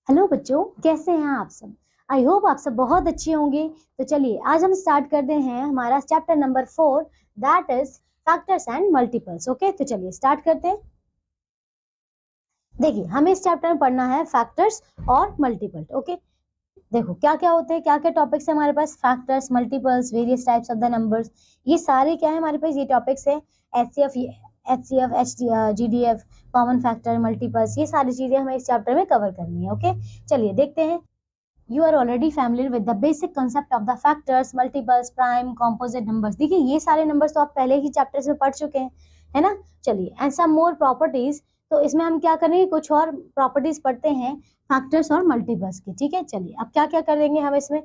Hello बच्चों, कैसे हैं आप सब। आई होप आप सब बहुत अच्छे होंगे। तो चलिए आज हम स्टार्ट करते हैं हमारा chapter number 4, that is factors and multiples. Okay, तो चलिए स्टार्ट करते हैं। देखिए, हमें इस चैप्टर में पढ़ना है फैक्टर्स और मल्टीपल। ओके, देखो क्या क्या होते हैं, क्या क्या टॉपिक्स है हमारे पास। Factors, multiples, various types of the numbers, ये सारे क्या है हमारे पास, ये टॉपिक्स है। HCF, GDF, common factor, multiples, ये सारी चीजें हमें इस चैप्टर में कवर करनी है। ओके, चलिए देखते हैं। You are already familiar with the basic concept of the factors, multiples, prime, composite numbers। देखिए ये सारे नंबर्स तो आप पहले ही चैप्टर्स में पढ़ चुके हैं, है ना। चलिए, एंड सम मोर प्रॉपर्टीज, तो इसमें हम क्या करेंगे, कुछ और प्रॉपर्टीज पढ़ते हैं फैक्टर्स और मल्टीपल्स की। ठीक है, चलिए अब क्या क्या करेंगे हम इसमें।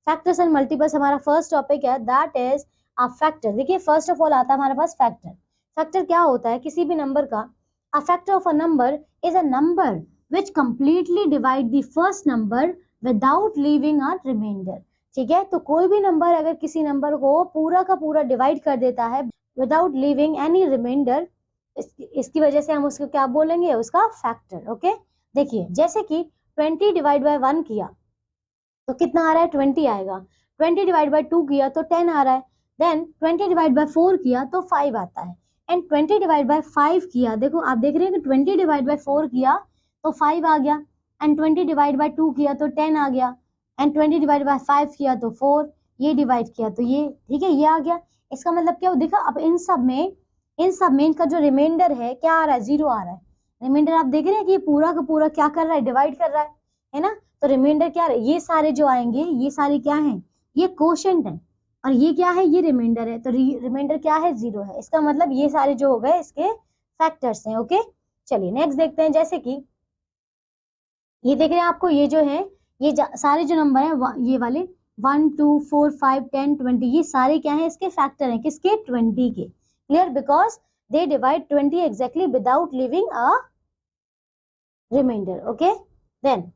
फैक्टर्स एंड मल्टीपल्स हमारा फर्स्ट टॉपिक है, दैट इज अ फैक्टर। देखिए फर्स्ट ऑफ ऑल आता है हमारे पास फैक्टर। फैक्टर क्या होता है, किसी भी नंबर का। A factor of a number is a number which completely divide the first number without leaving a remainder. ठीक है, तो कोई भी नंबर अगर किसी नंबर को पूरा का पूरा डिवाइड कर देता है विदाउट लीविंग एनी रिमाइंडर, इसकी वजह से हम उसको क्या बोलेंगे, उसका फैक्टर। ओके, देखिए जैसे कि 20 डिवाइड बाय 1 किया तो कितना आ रहा है, 20 आएगा। 20 डिवाइड बाय 2 किया तो 10 आ रहा है। देन 20 डिवाइड बाय 4 किया तो 5 आता है। एंड 20 डिवाइड बाय 5 किया, देखो आप देख रहे हैं कि 20 डिवाइड बाय 4 किया तो 5 आ गया। एंड 20 डिवाइड बाय 2 किया तो 10 आ गया। एंड 20 डिवाइड बाय 5 किया तो 4, ये डिवाइड किया तो ये, ठीक है, ये आ गया। इसका मतलब क्या हो, देखा अब इन सब में इनका जो रिमाइंडर है क्या आ रहा है, 0 आ रहा है। रिमाइंडर आप देख रहे हैं कि ये पूरा का पूरा क्या कर रहा है, डिवाइड कर रहा है ना। तो रिमाइंडर क्या है, ये सारे जो आएंगे ये सारे क्या हैं, ये कोशेंट है। और ये क्या है, ये रिमाइंडर है। तो रिमाइंडर क्या है, 0 है। इसका मतलब ये सारे जो हो गए इसके फैक्टर्स हैं। ओके, चलिए नेक्स्ट देखते हैं। जैसे कि ये देख रहे हैं आपको, ये जो है ये सारे जो नंबर है ये वाले 1 2 4 5 10 20, ये सारे क्या है, इसके फैक्टर हैं, किसके, 20 के। Clear, because they divide 20 exactly without leaving a remainder. Okay, then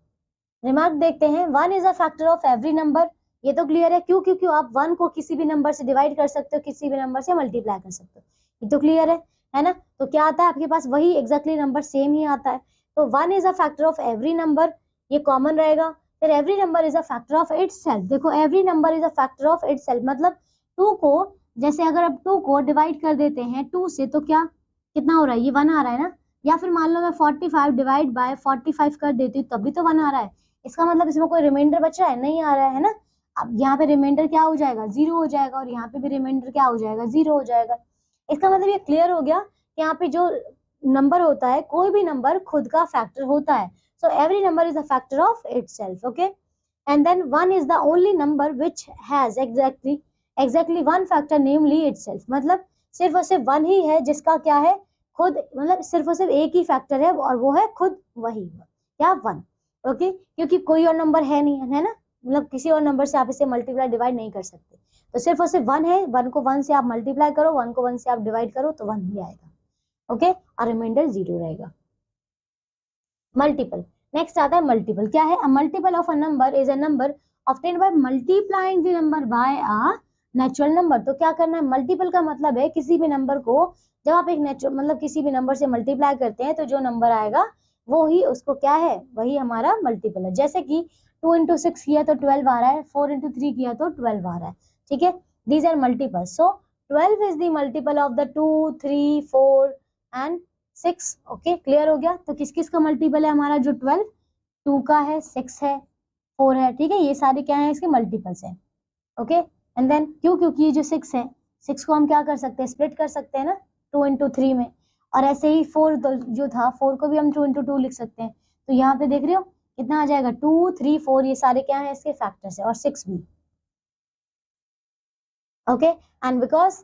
remark देखते हैं, 1 is a factor of every number. ये तो क्लियर है, क्यों, क्योंकि आप 1 को किसी भी नंबर से डिवाइड कर सकते हो, किसी भी नंबर से मल्टीप्लाई कर सकते हो। ये तो क्लियर है ना। तो क्या आता है आपके पास, वही एग्जैक्टली नंबर सेम ही आता है। तो 1 is a factor of every number, ये कॉमन रहेगा। फिर every number is a factor of itself. देखो every number is a factor of itself, मतलब 2 को, जैसे अगर आप 2 को डिवाइड कर देते हैं 2 से तो क्या, कितना हो रहा है, ये 1 आ रहा है ना। या फिर मान लो मैं 45 डिवाइड बाय 45 कर देती हूँ तब भी तो 1 आ रहा है। इसका मतलब इसमें कोई रिमाइंडर बच रहा है, नहीं आ रहा है ना। अब यहाँ पे रिमाइंडर क्या हो जाएगा, 0 हो जाएगा। और यहाँ पे भी रिमाइंडर क्या हो जाएगा, 0 हो जाएगा। इसका मतलब ये क्लियर हो गया कि यहाँ पे जो नंबर होता है, कोई भी नंबर खुद का फैक्टर होता है। So every number is a factor of itself. Okay, and then 1 is the only number which has exactly one factor, namely itself. मतलब सिर्फ और सिर्फ 1 ही है जिसका क्या है, खुद, मतलब सिर्फ और सिर्फ एक ही फैक्टर है और वो है खुद वही, क्या, 1। ओके, क्योंकि कोई और नंबर है नहीं, है ना। मतलब किसी और नंबर से आप इसे मल्टीप्लाई डिवाइड नहीं कर सकते। तो सिर्फ और सिर्फ 1 है, 1 को 1 से आप मल्टीप्लाई करो, 1 को 1 से आप डिवाइड करो तो 1 ही आएगा। ओके, और रिमाइंडर 0 रहेगा। मल्टीपल, नेक्स्ट आता है मल्टीपल। क्या है, a multiple of a number is a number obtained by multiplying the number by a natural number. तो क्या करना है, मल्टीपल का मतलब है किसी भी नंबर को जब आप एक नेचुरल, मतलब किसी भी नंबर से मल्टीप्लाई करते हैं तो जो नंबर आएगा वो ही उसको क्या है, वही हमारा मल्टीपल है। जैसे कि 2 इंटू 6 किया तो 12 आ रहा है, 4 इंटू 3 किया तो 12 आ रहा है। ठीक है, these are multiple. So 12 is the multiple of the 2 3 4 and 6। Okay, clear हो गया। तो किस किस का मल्टीपल है हमारा, जो 12, 2 का है, 6 है, 4 है। ठीक है, ये सारे क्या है, इसके मल्टीपल्स है। ओके, एंड देन क्यों, क्योंकि ये जो 6 है, 6 को हम क्या कर सकते हैं, स्प्लिट कर सकते हैं ना 2 इंटू 3 में। और ऐसे ही 4 जो था, 4 को भी हम 2 इंटू 2 लिख सकते हैं। तो यहाँ पे देख रहे हो कितना आ जाएगा, 2 3 4, ये सारे क्या है, इसके फैक्टर्स है, और 6 भी। Okay, and because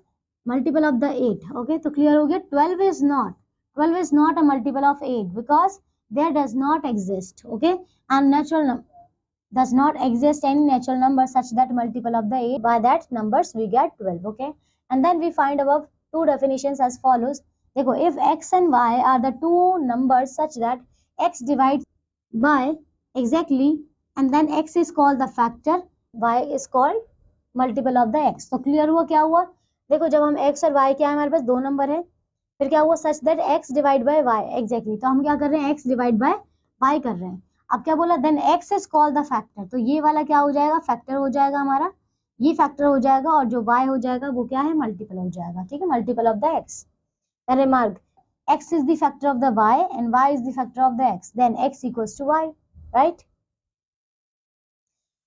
multiple of the 8। Okay, तो क्लियर हो गया। 12 is not a multiple of 8 because there does not exist, okay, and natural number does not exist any natural number such that multiple of the 8, by that numbers we get 12. Okay, and then we find above two definitions as follows. देखो, if x and y are the two numbers such that x divides by exactly and then x is called the factor, y is called multiple of the x। तो clear हुआ, क्या हुआ, देखो जब हम x और y, क्या है हमारे पास दो नंबर है, फिर क्या हुआ, such that x divide by y exactly. तो हम क्या कर रहे हैं, x डिवाइड बाय y कर रहे हैं। अब क्या बोला, then X is called the factor, तो ये वाला क्या हो जाएगा, फैक्टर हो जाएगा हमारा, ये फैक्टर हो जाएगा, और जो y हो जाएगा वो क्या है, मल्टीपल हो जाएगा, ठीक है, multiple of the x। Remark, x is the factor of the y and y is the factor of the x, then x equals to y, right?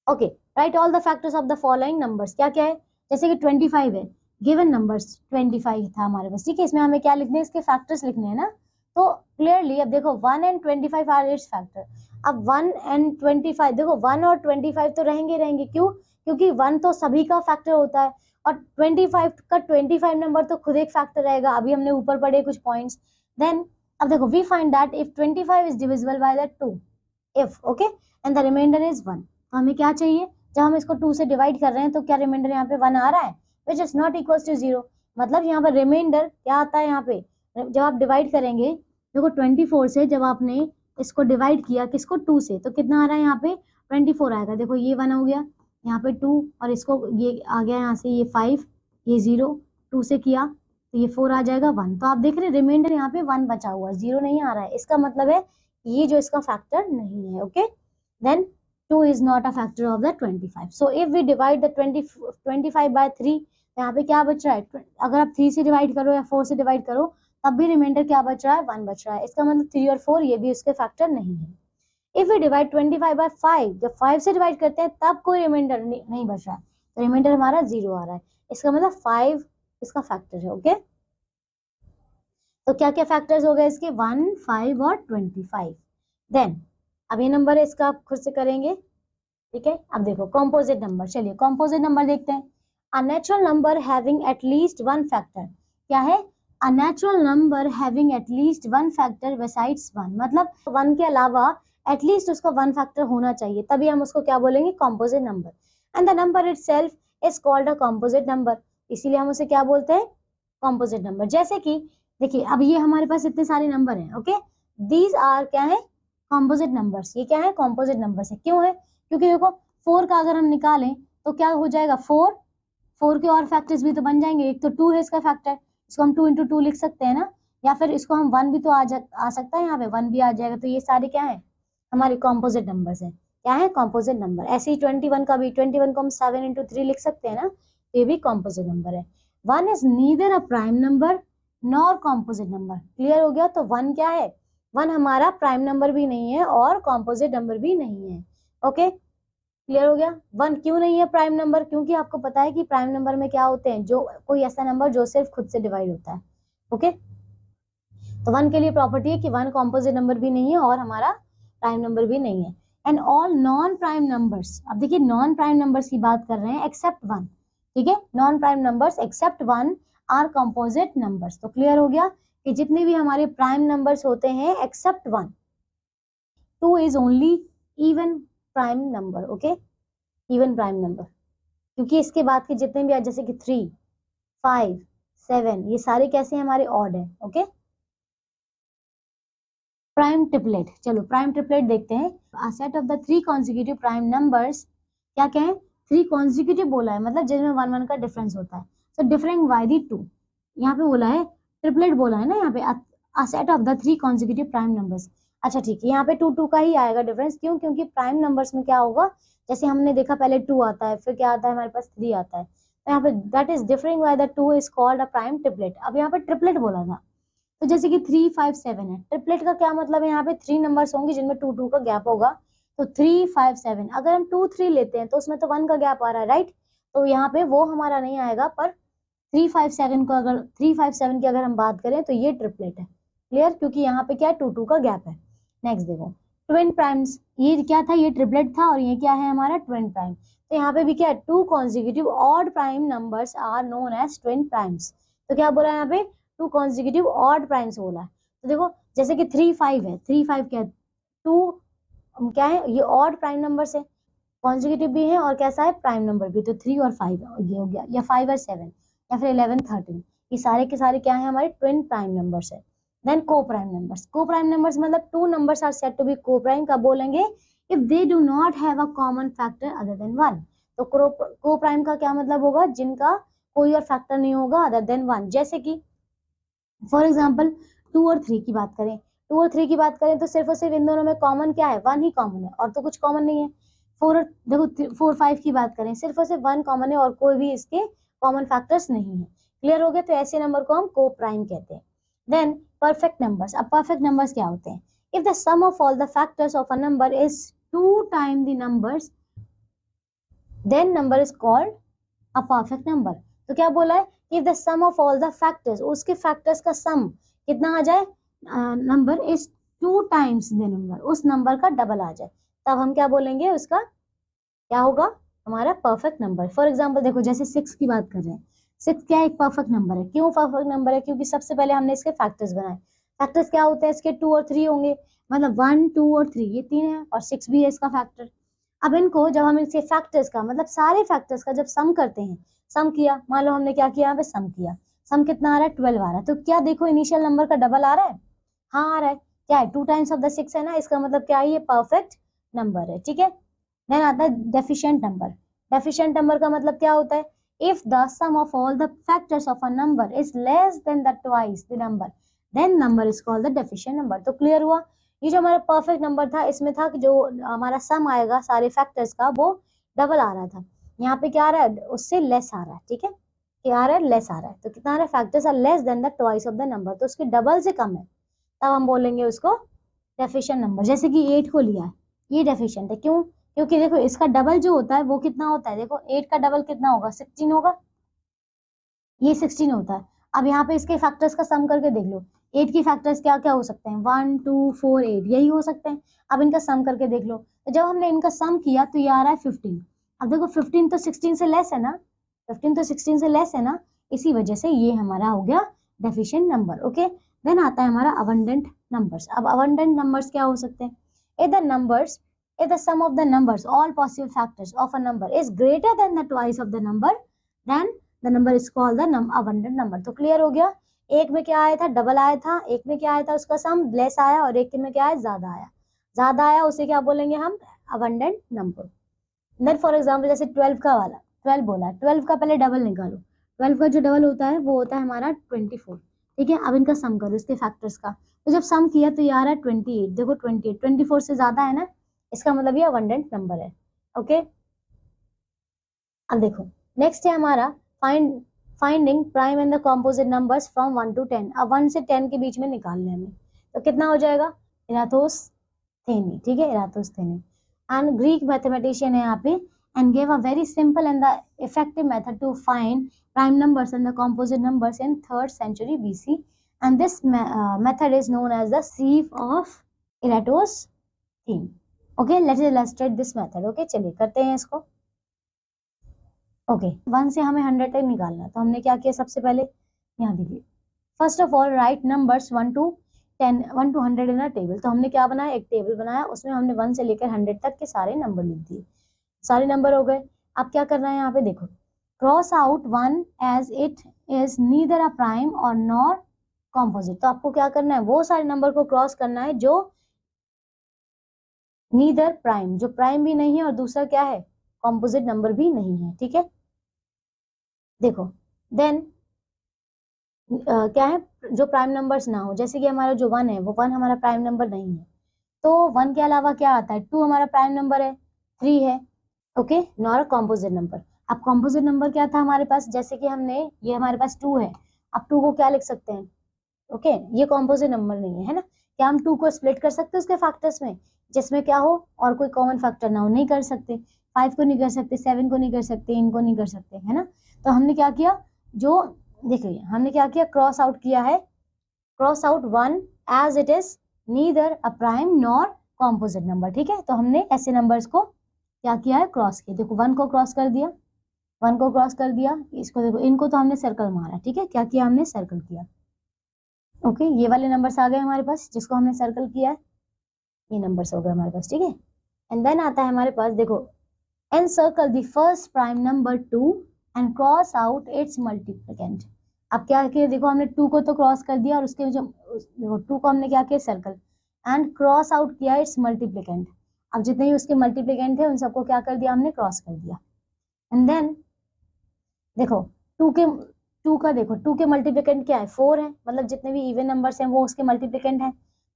Okay, write all the factors of the following numbers। क्या क्या है, जैसे कि 25 है, given numbers 25 था हमारे पास, ठीक है, इसमें हमें क्या लिखने हैं, इसके फैक्टर्स लिखने हैं ना। तो क्लियरली अब देखो 1 and 25 आर इट्स फैक्टर। अब 1 and 25 देखो, 1 और 25 तो रहेंगे, क्यों, क्योंकि 1 तो सभी का फैक्टर होता है, और 25 का 25 नंबर तो खुद एक फैक्टर रहेगा, अभी हमने ऊपर पढ़े कुछ पॉइंट्स। देन अब देखो, we find that if 25 is divisible by the 2, if okay and the remainder is 1, तो हमें क्या चाहिए, जब हम इसको 2 से डिवाइड कर रहे हैं तो क्या रिमाइंडर यहाँ पे 1 आ रहा है, which is not equal to 0, मतलब यहाँ पर रिमाइंडर क्या आता है, यहाँ पे जब आप डिवाइड करेंगे, देखो 24 से जब आपने इसको डिवाइड किया किसको, 2 से, तो कितना आ रहा है यहाँ पे 24 आएगा, देखो ये 1 हो गया, यहाँ पे 2, और इसको ये आ गया यहाँ से ये 5, ये 0, 2 से किया तो ये 4 आ जाएगा 1, तो आप देख रहे हैं रिमाइंडर यहाँ पे 1 बचा हुआ है, 0 नहीं आ रहा है, इसका मतलब है ये जो इसका फैक्टर नहीं है, okay. Then 2 is not a factor of the 25. So if we divide the 25 by 3, यहाँ पे क्या बच रहा है, अगर आप 3 से डिवाइड करो या 4 से डिवाइड करो तब भी रिमाइंडर क्या बच रहा है, 1 बच रहा है, इसका मतलब 3 और 4 ये भी उसके फैक्टर नहीं है। इफ वी डिवाइड 25 by 5, जब 5 से डिवाइड करते हैं तब कोई रिमाइंडर नहीं बच रहा है, तो रिमाइंडर हमारा 0 आ रहा है, इसका मतलब 5 इसका फैक्टर है, ओके। तो क्या क्या फैक्टर्स हो गए इसके, 1, 5 और 25। देन अब ये नंबर है इसका आप खुद से करेंगे, ठीक है। अब देखो कॉम्पोजिट नंबर, चलिए कॉम्पोजिट नंबर देखते हैं। अ natural number having at least one factor, क्या है, अ natural number having at least one factor besides 1, मतलब 1 के अलावा एटलीस्ट उसका 1 फैक्टर होना चाहिए, तभी हम उसको क्या बोलेंगे, composite number. And the number itself is called a composite number, इसीलिए हम उसे क्या बोलते हैं, कॉम्पोजिट नंबर। जैसे कि देखिए अब ये हमारे पास इतने सारे नंबर हैं, ओके, दीज आर क्या है, कॉम्पोजिट नंबर्स, ये क्या है, कॉम्पोजिट नंबर्स है, क्यों है, क्योंकि देखो 4 का अगर हम निकालें तो क्या हो जाएगा, 4 के और फैक्टर्स भी तो बन जाएंगे, एक तो 2 है इसका फैक्टर, इसको हम 2 into 2 लिख सकते हैं ना, या फिर इसको हम 1 भी तो आ सकता है, यहाँ पे 1 भी आ जाएगा, तो ये सारे क्या है, हमारे कॉम्पोजिट नंबर्स हैं, क्या है, कॉम्पोजिट नंबर। ऐसे ही 21 का भी, 21 को हम 7 into 3 लिख सकते हैं ना, तो ये भी कॉम्पोजिट नंबर है। 1 is neither a prime number nor composite number, clear हो गया, तो 1 क्या है, 1 हमारा प्राइम नंबर भी नहीं है और कॉम्पोजिट नंबर भी नहीं है, ओके, क्लियर हो गया। 1 क्यों नहीं है प्राइम नंबर, क्योंकि आपको पता है कि प्राइम नंबर में क्या होते हैं, जो कोई ऐसा नंबर जो सिर्फ खुद से डिवाइड होता है, ओके। तो 1 के लिए प्रॉपर्टी है कि 1 कॉम्पोजिट नंबर भी नहीं है और हमारा प्राइम नंबर भी नहीं है। And all non prime numbers, अब देखिए नॉन प्राइम नंबर्स की बात कर रहे हैं, एक्सेप्ट 1, ठीक है, non prime numbers except 1 are composite numbers, तो क्लियर हो गया कि जितने भी हमारे प्राइम नंबर्स होते हैं except 1, 2 is only even prime number, okay, even prime number, क्योंकि इसके बाद के जितने भी जैसे कि 3, 5, 7 ये सारे कैसे हैं, हमारे ऑड है, ओके। प्राइम ट्रिपलेट, चलो प्राइम ट्रिपलेट देखते हैं। A set of the 3 consecutive prime numbers, क्या क्या है, 3 कॉन्जिक्यूटिव बोला है, मतलब जिसमें 1 1 का डिफरेंस होता है, सो डिफरेंट बाय द 2, यहाँ पे बोला है ट्रिपलेट बोला है ना, यहाँ पे a set of the 3 consecutive prime numbers. अच्छा ठीक है, यहाँ पे 2 2 का ही आएगा डिफरेंस, क्यों, क्योंकि प्राइम नंबर्स में क्या होगा, जैसे हमने देखा पहले 2 आता है, फिर क्या आता है हमारे पास 3 आता है, तो यहाँ पे that is differing bye the 2 is called a prime triplet. अब यहाँ पे ट्रिपलेट बोला था, तो जैसे कि 3 5 7 है, ट्रिपलेट का क्या मतलब है, यहाँ पे 3 नंबर्स होंगे जिनमें 2 2 का गैप होगा, तो 3 5 7, अगर हम 2 3 लेते हैं तो उसमें तो 1 का गैप आ रहा है, राइट, तो यहाँ पे वो हमारा नहीं आएगा, पर 3 5 7 को अगर 3 5 7 की अगर हम बात करें तो ये ट्रिपलेट है, क्लियर, क्योंकि यहाँ पे क्या है 2 2 का गैप है। नेक्स्ट देखो ट्विन प्राइम्स, ये क्या था, ये ट्रिपलेट था, और ये क्या है हमारा ट्विन प्राइम, तो यहाँ पे भी क्या है, 2 consecutive odd prime numbers are known as twin primes, तो क्या बोला यहाँ पे, 2 कॉन्जिक्यूटिव ऑड प्राइम्स बोला है। तो देखो जैसे कि 3 5 है, 3 5 क्या है, 2 क्या है, ये ऑड प्राइम नंबर्स है, कॉन्जिक्यूटिव भी है और कैसा है, प्राइम नंबर भी, तो 3 और 5 ये हो गया, या 5 और 7 या फिर 11 13, ये सारे के सारे क्या है, हमारे ट्विन प्राइम नंबर्स है। Then coprime numbers, coprime numbers मतलब 2 numbers are said to be coprime, कब बोलेंगे, if they do not have a common factor other than 1, तो को प्राइम का क्या मतलब होगा, जिनका कोई और फैक्टर नहीं होगा अदर देन 1, जैसे कि फॉर एग्जाम्पल 2 और 3 की बात करें, 2 और 3 की बात करें तो सिर्फ और सिर्फ इन दोनों में कॉमन क्या है, 1 ही कॉमन है और तो कुछ कॉमन नहीं है। 4 देखो 4 5 की बात करें सिर्फ और सिर्फ 1 कॉमन है और कोई भी इसके कॉमन फैक्टर्स नहीं है। क्लियर हो गया? तो ऐसे नंबर को हम को प्राइम कहते हैं। Then perfect numbers. अब परफेक्ट नंबर्स क्या होते हैं? If the sum of all the factors of a number is 2 time the numbers then number is called a perfect number. तो क्या बोला है? If the sum of all the factors, उसके factors का sum कितना आ जाए, number is 2 times the number, उस नंबर का डबल आ जाए, तब हम क्या बोलेंगे, उसका क्या होगा, हमारा परफेक्ट नंबर। फॉर एग्जाम्पल देखो जैसे 6 की बात कर रहे हैं, 6 क्या एक परफेक्ट नंबर है। क्यों परफेक्ट नंबर है? क्योंकि सबसे पहले हमने इसके फैक्टर्स बनाए। फैक्टर्स क्या होते हैं इसके? 2 और 3 होंगे, मतलब 1 2 और 3 ये 3 है और 6 भी है इसका फैक्टर। अब इनको जब हम इसके फैक्टर्स का मतलब सारे फैक्टर्स का जब सम करते हैं, सम किया, मान लो हमने क्या किया, यहाँ पे सम किया, सम कितना आ रहा है, 12 आ रहा है। तो क्या देखो इनिशियल नंबर का डबल आ रहा है? हाँ आ रहा है। क्या है? 2 टाइम्स ऑफ द 6 है ना, इसका मतलब क्या है, ये परफेक्ट नंबर है। ठीक है। देन आता है डेफिशिएंट नंबर। डेफिशिएंट नंबर का मतलब क्या होता है? If the sum of all the factors of a number is less than the twice the number then number is called the deficient number. तो क्लियर हुआ? ये जो हमारा परफेक्ट नंबर था इसमें था कि जो हमारा सम आएगा सारे फैक्टर्स का वो डबल आ रहा था। यहाँ पे क्या आ रहा है, उससे लेस आ रहा है। ठीक है, क्या आ रहा है, लेस आ रहा है। तो कितना आ रहा है, factors are less than the twice of the number, तो उसके डबल से कम है, तब हम बोलेंगे उसको डेफिशिएंट नंबर। जैसे कि 8 को लिया है, ये डेफिशिएंट है। क्यों? क्योंकि देखो इसका डबल जो होता है वो कितना होता है, देखो 8 का डबल कितना होगा, 16 होगा, ये 16 होता है। अब यहाँ पे इसके फैक्टर्स का सम करके देख लो, 8 की फैक्टर्स क्या क्या हो सकते हैं, 1 2 4 8 यही हो सकते हैं। अब इनका सम करके देख लो, तो जब हमने इनका सम किया तो ये आ रहा है 15। अब देखो 15 तो 16 से लेस है ना, 15 तो 16 से लेस है ना, इसी वजह से ये हमारा हो गया डेफिशिएंट नंबर। ओके। देन आता है हमारा अबंडेंट नंबर्स। अब अबंडेंट नंबर्स क्या हो सकते हैं? if the sum of the numbers all possible factors of a number is greater than the twice of the number then the number is called the abundant number। तो clear हो गया? एक में क्या आया था, डबल आया था, एक में क्या आया था, उसका सम लेस आया, और एक में क्या आया, ज्यादा आया। ज्यादा आया उसे क्या बोलेंगे हम, abundant number. Then for example जैसे 12 का वाला, 12 बोला, 12 का पहले डबल निकालो, 12 का जो डबल होता है वो होता है हमारा 24। ठीक है, अब इनका सम करो इसके फैक्टर्स का, तो जब सम किया तो ये आ रहा है 28। देखो 28 24 से ज्यादा है ना, इसका मतलब ये अबंडेंट नंबर है। ओके। अब देखो नेक्स्ट है हमारा finding prime and the composite numbers from 1 to 10। अब 1 से 10 के बीच में निकालने हमें, तो कितना हो जाएगा, इरातोस्थेनी। ठीक है, इरातोस्थेनी एंड ग्रीक मैथमेटिशियन है यहाँ पे, and gave a very simple and the effective method to find prime numbers and the composite numbers in 3rd century BC, and this method is known as the sieve of Eratosthenes। Okay, let's illustrate this method. Okay, चलिए करते हैं इसको। Okay, 1 से हमें 100 तक निकालना है, तो हमने क्या किया, सबसे पहले यहाँ देखिए, first of all right numbers 1 to 100 in a table. तो हमने क्या बनाया, एक टेबल बनाया, उसमें हमने 1 से लेकर 100 तक के सारे नंबर लिख दिए। सारे नंबर हो गए। अब क्या करना है, यहाँ पे देखो, cross out 1 as it is neither a prime और नॉर कॉम्पोजिट। तो आपको क्या करना है, वो सारे नंबर को क्रॉस करना है जो नीदर प्राइम, जो प्राइम भी नहीं है, और दूसरा क्या है, कॉम्पोजिट नंबर भी नहीं है। ठीक है, देखो देन क्या है, जो प्राइम नंबर्स ना हो, जैसे कि हमारा जो 1 है वो 1 हमारा प्राइम नंबर नहीं है, तो 1 के अलावा क्या आता है, 2 हमारा प्राइम नंबर है, 3 है। Okay, nor composite number. अब कॉम्पोजिट नंबर क्या था हमारे पास, जैसे कि हमने, ये हमारे पास 2 है, अब 2 को क्या लिख सकते हैं, ओके ये कॉम्पोजिट नंबर नहीं है ना, क्या हम 2 को स्प्लिट कर सकते हैं उसके फैक्टर्स में, जिसमें क्या हो और कोई कॉमन फैक्टर ना हो, नहीं कर सकते। 5 को नहीं कर सकते, 7 को नहीं कर सकते, इनको नहीं कर सकते, है ना। तो हमने क्या किया, जो देखिए हमने क्या किया, क्रॉस आउट किया है, cross out 1 as it is neither a prime nor composite number. ठीक है, तो हमने ऐसे नंबर्स को क्या किया है, क्रॉस किया। देखो 1 को क्रॉस कर दिया, 1 को क्रॉस कर दिया, इसको देखो, इनको तो हमने सर्कल मारा। ठीक है, क्या किया हमने, सर्कल किया। ओके, ये वाले नंबर्स आ गए हमारे पास जिसको हमने सर्कल किया है, ये नंबर्स हो गए हमारे पास। ठीक है, एंड देन आता है हमारे पास, देखो encircle the first prime number 2 and cross out its multiplicand। अब क्या किया, देखो हमने 2 को तो क्रॉस कर दिया, और उसके जो देखो 2 को हमने क्या किया, सर्कल, एंड क्रॉस आउट किया इट्स मल्टीप्लिकेंट। अब जितने भी उसके मल्टीप्लिकेंट थे उन सबको क्या कर दिया हमने, क्रॉस कर दिया। एंड देन देखो 2 का देखो 2 के मल्टीप्लिकेंट क्या है, 4 है, मतलब जितने भी इवन नंबर्स हैं वो उसके मल्टीप्लिकेंट है,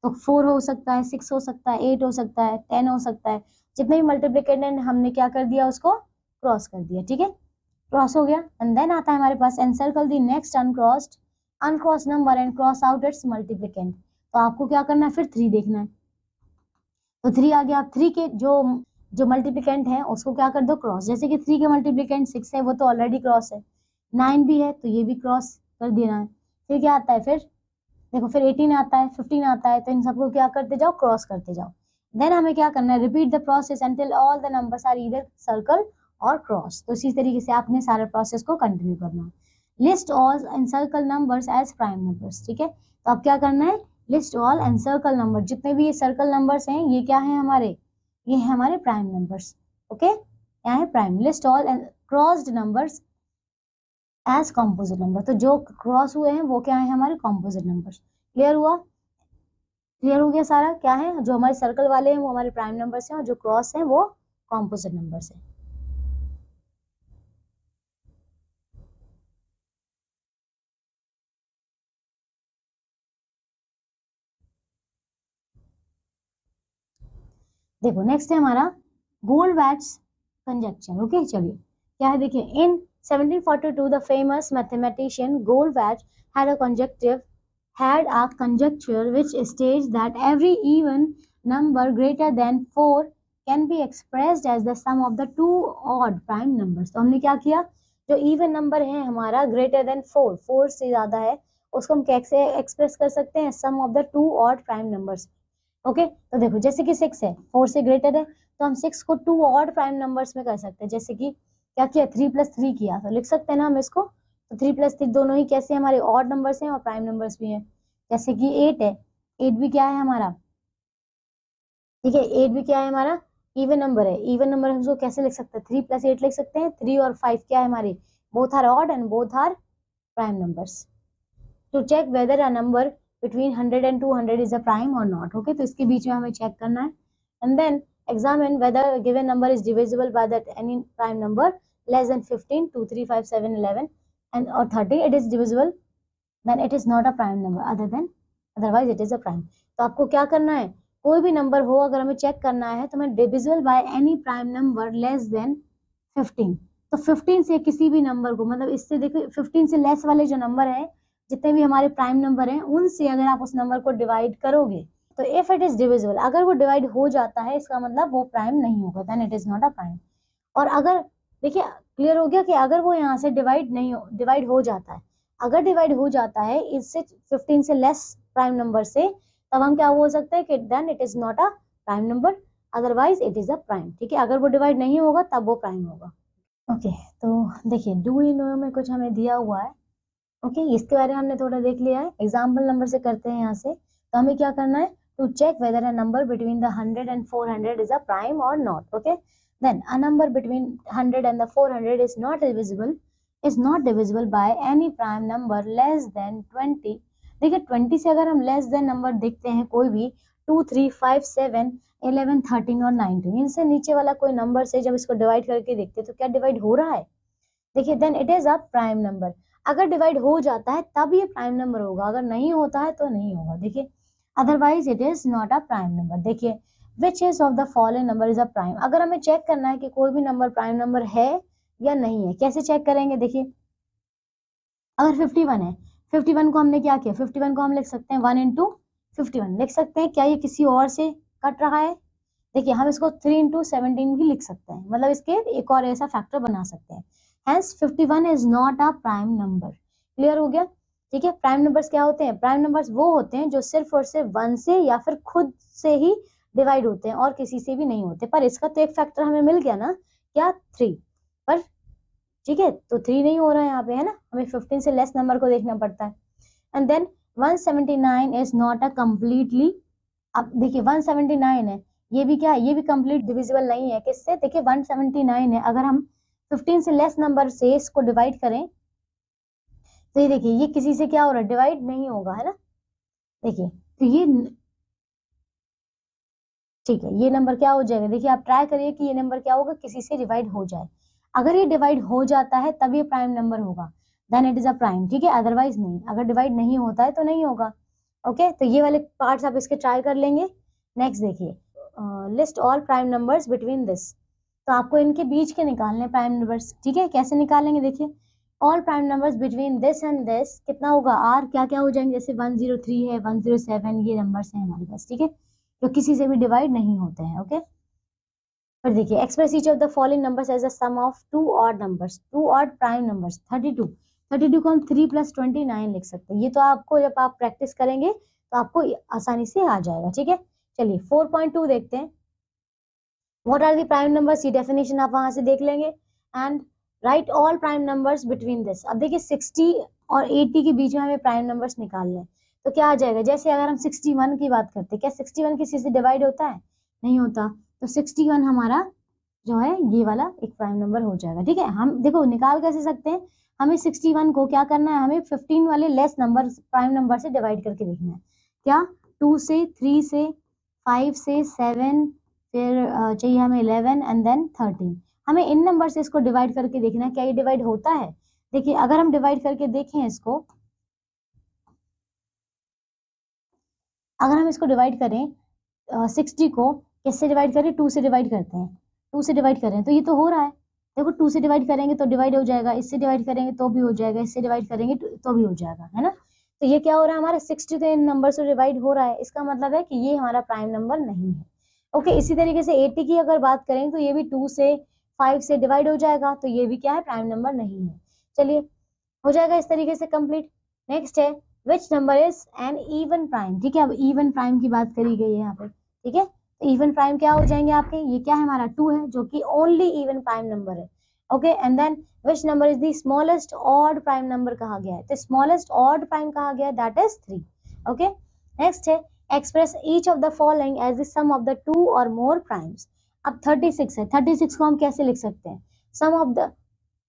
तो 4 हो सकता है, 6 हो सकता है, 8 हो सकता है, 10 हो सकता है। जितने भी मल्टीप्लिकेंड हमने क्या कर दिया, उसको क्रॉस कर दिया। ठीक है, क्रॉस हो गया। एंड देन आता है हमारे पास encircle the next uncross number and cross out its multiplicand. तो आपको क्या करना है, फिर 3 देखना है। तो 3 आ गया। आप 3 के जो मल्टीप्लिकेंट है उसको क्या कर दो, क्रॉस। जैसे कि 3 के मल्टीप्लिकेंट 6 है, वो तो ऑलरेडी क्रॉस है। 9 भी है तो ये भी क्रॉस कर देना है। फिर क्या आता है, फिर देखो फिर 18 आता है, 15 आता है, तो इन सबको क्या करते जाओ, क्रॉस करते जाओ। देन हमें क्या करना है, repeat the process until all the numbers are either circle और क्रॉस। तो इसी तरीके से आपने सारे प्रोसेस को कंटिन्यू करना है। List all encircle numbers as prime numbers. ठीक है, तो अब क्या करना है, लिस्ट ऑल एनसर्कल नंबर, जितने भी ये सर्कल नंबर्स हैं ये क्या है हमारे, ये है हमारे प्राइम नंबर्स। ओके, क्या है, prime. List all crossed numbers as composite number, तो जो क्रॉस हुए हैं वो क्या है, हमारे कॉम्पोजिट नंबर्स। क्लियर हुआ, क्लियर हो गया सारा। क्या है, जो हमारे सर्कल वाले हैं वो हमारे प्राइम नंबर्स हैं और जो क्रॉस हैं वो कॉम्पोजिट नंबर्स हैं। देखो नेक्स्ट है हमारा गोल्ड-वैट्स कंजक्शन। ओके, चलिए क्या है, देखिए इन 1742 the famous mathematician gold-VAT had a conjecture which states that every even number greater than 4 can be expressed as the sum of the two odd prime numbers। तो हमने क्या किया, जो इवन नंबर है हमारा ग्रेटर देन 4, 4 से ज्यादा है, उसको हम कैसे एक्सप्रेस कर सकते हैं, sum of the two odd prime numbers. Okay, तो देखो जैसे कि 6 है, 4 से ग्रेटर है, तो हम 6 को टू ऑड प्राइम नंबर्स में कर सकते हैं। जैसे कि क्या किया, 3 + 3 किया, तो लिख सकते हैं ना हम इसको। तो 3 + 3 दोनों ही कैसे हमारे ऑड नंबर्स हैं और प्राइम नंबर्स भी हैं। जैसे कि 8 है, 8 भी क्या है हमारा, ठीक है, 8 भी क्या है हमारा, इवन नंबर है। इवन नंबर हम उसको कैसे लिख सकते हैं, 3 + 8 लिख सकते हैं। 3 और 5 क्या है हमारे, both are odd and both are prime numbers. To check whether a number between 100 and 200 is a prime or not। Okay, तो इसके बीच में हमें चेक करना है। And then examine whether a given number is divisible by that any prime number less than 15, 2, 3, 5, 7, 11 and or 30 it is divisible, then it is not a prime number, otherwise it is a prime। तो आपको क्या करना है, कोई भी number हो अगर हमें चेक करना है तो हमें divisible by any prime number less than 15। तो 15 से किसी भी नंबर को, मतलब इससे देखो 15 से लेस वाले जो नंबर है, जितने भी हमारे प्राइम नंबर हैं, उनसे अगर आप उस नंबर को डिवाइड करोगे तो इफ इट इज डिविजिबल, अगर वो डिवाइड हो जाता है इसका मतलब वो प्राइम नहीं होगा, then it is not a prime. और अगर देखिए क्लियर हो गया कि अगर वो यहाँ से डिवाइड हो जाता है, अगर डिवाइड हो जाता है इससे 15 से लेस प्राइम नंबर से, तब हम क्या बोल सकते हैं कि then it is not a prime number, otherwise it is a prime. ठीक है, अगर वो डिवाइड नहीं होगा तब वो प्राइम होगा। ओके, तो देखिए डू यू नो में कुछ हमें दिया हुआ है। ओके, इसके बारे में हमने थोड़ा देख लिया है। एग्जाम्पल नंबर से करते हैं यहाँ से। तो हमें क्या करना है, to check whether a number between the 100 and 400 is a prime और not. Okay, then a number between 100 and the 400 is not divisible by any prime number less than 20। देखिए 20 से अगर हम लेस देन नंबर देखते हैं कोई भी, 2, 3, 5, 7, 11, 13 और 19, इनसे नीचे वाला कोई नंबर से जब इसको डिवाइड करके देखते हैं तो क्या डिवाइड हो रहा है, देखिए then it is a prime number. अगर डिवाइड हो जाता है तब ये प्राइम नंबर होगा, अगर नहीं होता है तो नहीं होगा। देखिए otherwise it is not a prime number. देखिए which is of the following number is a prime. अगर हमें चेक करना है कि कोई भी नंबर प्राइम नंबर है या नहीं है, कैसे चेक करेंगे, देखिए अगर 51 है, 51 को हमने क्या किया, 51 को हम लिख सकते हैं 1 into 51 लिख सकते हैं। क्या ये किसी और से कट रहा है, देखिए हम इसको 3 into 17 भी लिख सकते हैं, मतलब इसके एक और ऐसा फैक्टर बना सकते हैं। Hence 51 is not a prime number। Clear हो गया, ठीक है। प्राइम नंबर्स क्या होते हैं, प्राइम नंबर्स वो होते हैं जो सिर्फ और सिर्फ 1 से या फिर खुद से ही डिवाइड होते हैं और किसी से भी नहीं होते। पर इसका तो एक फैक्टर हमें मिल गया ना, क्या 3, पर ठीक है, तो 3 नहीं हो रहा है यहाँ पे, है ना, हमें 15 से लेस नंबर को देखना पड़ता है। And then 179 is not a completely, अब देखिए 179 है, ये भी क्या है, ये भी कंप्लीट डिविजिबल नहीं है। किससे, देखिए 179 है, अगर हम 15 से लेस नंबर से इसको डिवाइड करें तो ये देखिए ये किसी से क्या हो रहा है, डिवाइड नहीं होगा, है ना। देखिए तो ये ठीक है, ये नंबर क्या हो जाएगा, देखिए आप ट्राई करिए कि ये नंबर क्या होगा, किसी से डिवाइड हो जाए। अगर ये डिवाइड हो जाता है तब ये प्राइम नंबर होगा, then it is a prime. ठीक है, अदरवाइज नहीं, अगर डिवाइड नहीं होता है तो नहीं होगा। ओके, तो ये वाले पार्ट्स आप इसके ट्राई कर लेंगे। नेक्स्ट देखिए, list all prime numbers between this, तो आपको इनके बीच के निकालने प्राइम नंबर्स, ठीक है। कैसे निकालेंगे, देखिए all prime numbers between this and this कितना होगा, आर क्या क्या हो जाएंगे, जैसे 103 है, 107, ये नंबर्स हैं हमारे पास, ठीक है, जो किसी से भी डिवाइड नहीं होते हैं। ओके, फिर देखिए, express each of the following numbers as a sum of two odd numbers, two odd prime numbers 32, 32 को हम 3 + 29 लिख सकते हैं। ये तो आपको जब आप प्रैक्टिस करेंगे तो आपको आसानी से आ जाएगा, ठीक है। चलिए 4.2 देखते हैं, what are the prime numbers, ये डेफिनेशन आप वहां से देख लेंगे। And write all prime numbers between this, अब देखिए 60 और 80 के बीच में हमें प्राइम नंबर्स निकालने हैं, तो क्या आ जाएगा, जैसे अगर हम 61 की बात करते हैं, क्या 61 किसी से डिवाइड होता है, नहीं होता, तो 61 हमारा जो है ये वाला एक प्राइम नंबर हो जाएगा, ठीक है। हम देखो निकाल कैसे सकते हैं, हमें 61 को क्या करना है, हमें 15 वाले लेस नंबर प्राइम नंबर से डिवाइड करके देखना है, क्या 2 से, 3 से, 5 से, 7, फिर चाहिए हमें 11 एंड देन 13, हमें इन नंबर से इसको डिवाइड करके देखना है, क्या ये डिवाइड होता है। देखिए अगर हम डिवाइड करके देखें इसको, अगर हम इसको डिवाइड करें 60 को किससे डिवाइड करें, 2 से डिवाइड करते हैं, 2 से डिवाइड करें तो ये तो हो रहा है, देखो 2 से डिवाइड करेंगे तो डिवाइड हो जाएगा, इससे डिवाइड करेंगे तो भी हो जाएगा, इससे डिवाइड करेंगे तो भी हो जाएगा, है ना। तो ये क्या हो रहा है, हमारा 60 तो इन नंबर से डिवाइड हो रहा है, इसका मतलब है कि ये हमारा प्राइम नंबर नहीं है। ओके, इसी तरीके से 80 की अगर बात करें तो ये भी 2 से, 5 से डिवाइड हो जाएगा, तो ये भी क्या है, प्राइम नंबर नहीं है। चलिए हो जाएगा इस तरीके से कंप्लीट। नेक्स्ट है विच number is an even prime, ठीक है, अब इवन प्राइम की बात करी गई है यहाँ पे, ठीक है। तो इवन प्राइम क्या हो जाएंगे आपके, ये क्या है हमारा 2 है, जो कि ओनली इवन प्राइम नंबर है। Okay, and then which number is the smallest odd prime number कहा गया है, तो स्मॉलेस्ट ऑड प्राइम कहा गया है, दैट इज 3। ओके, नेक्स्ट है express each of the following as the sum of the 2 और मोर प्राइम्स। अब 36 है, 36 को हम कैसे लिख सकते हैं, सम ऑफ द,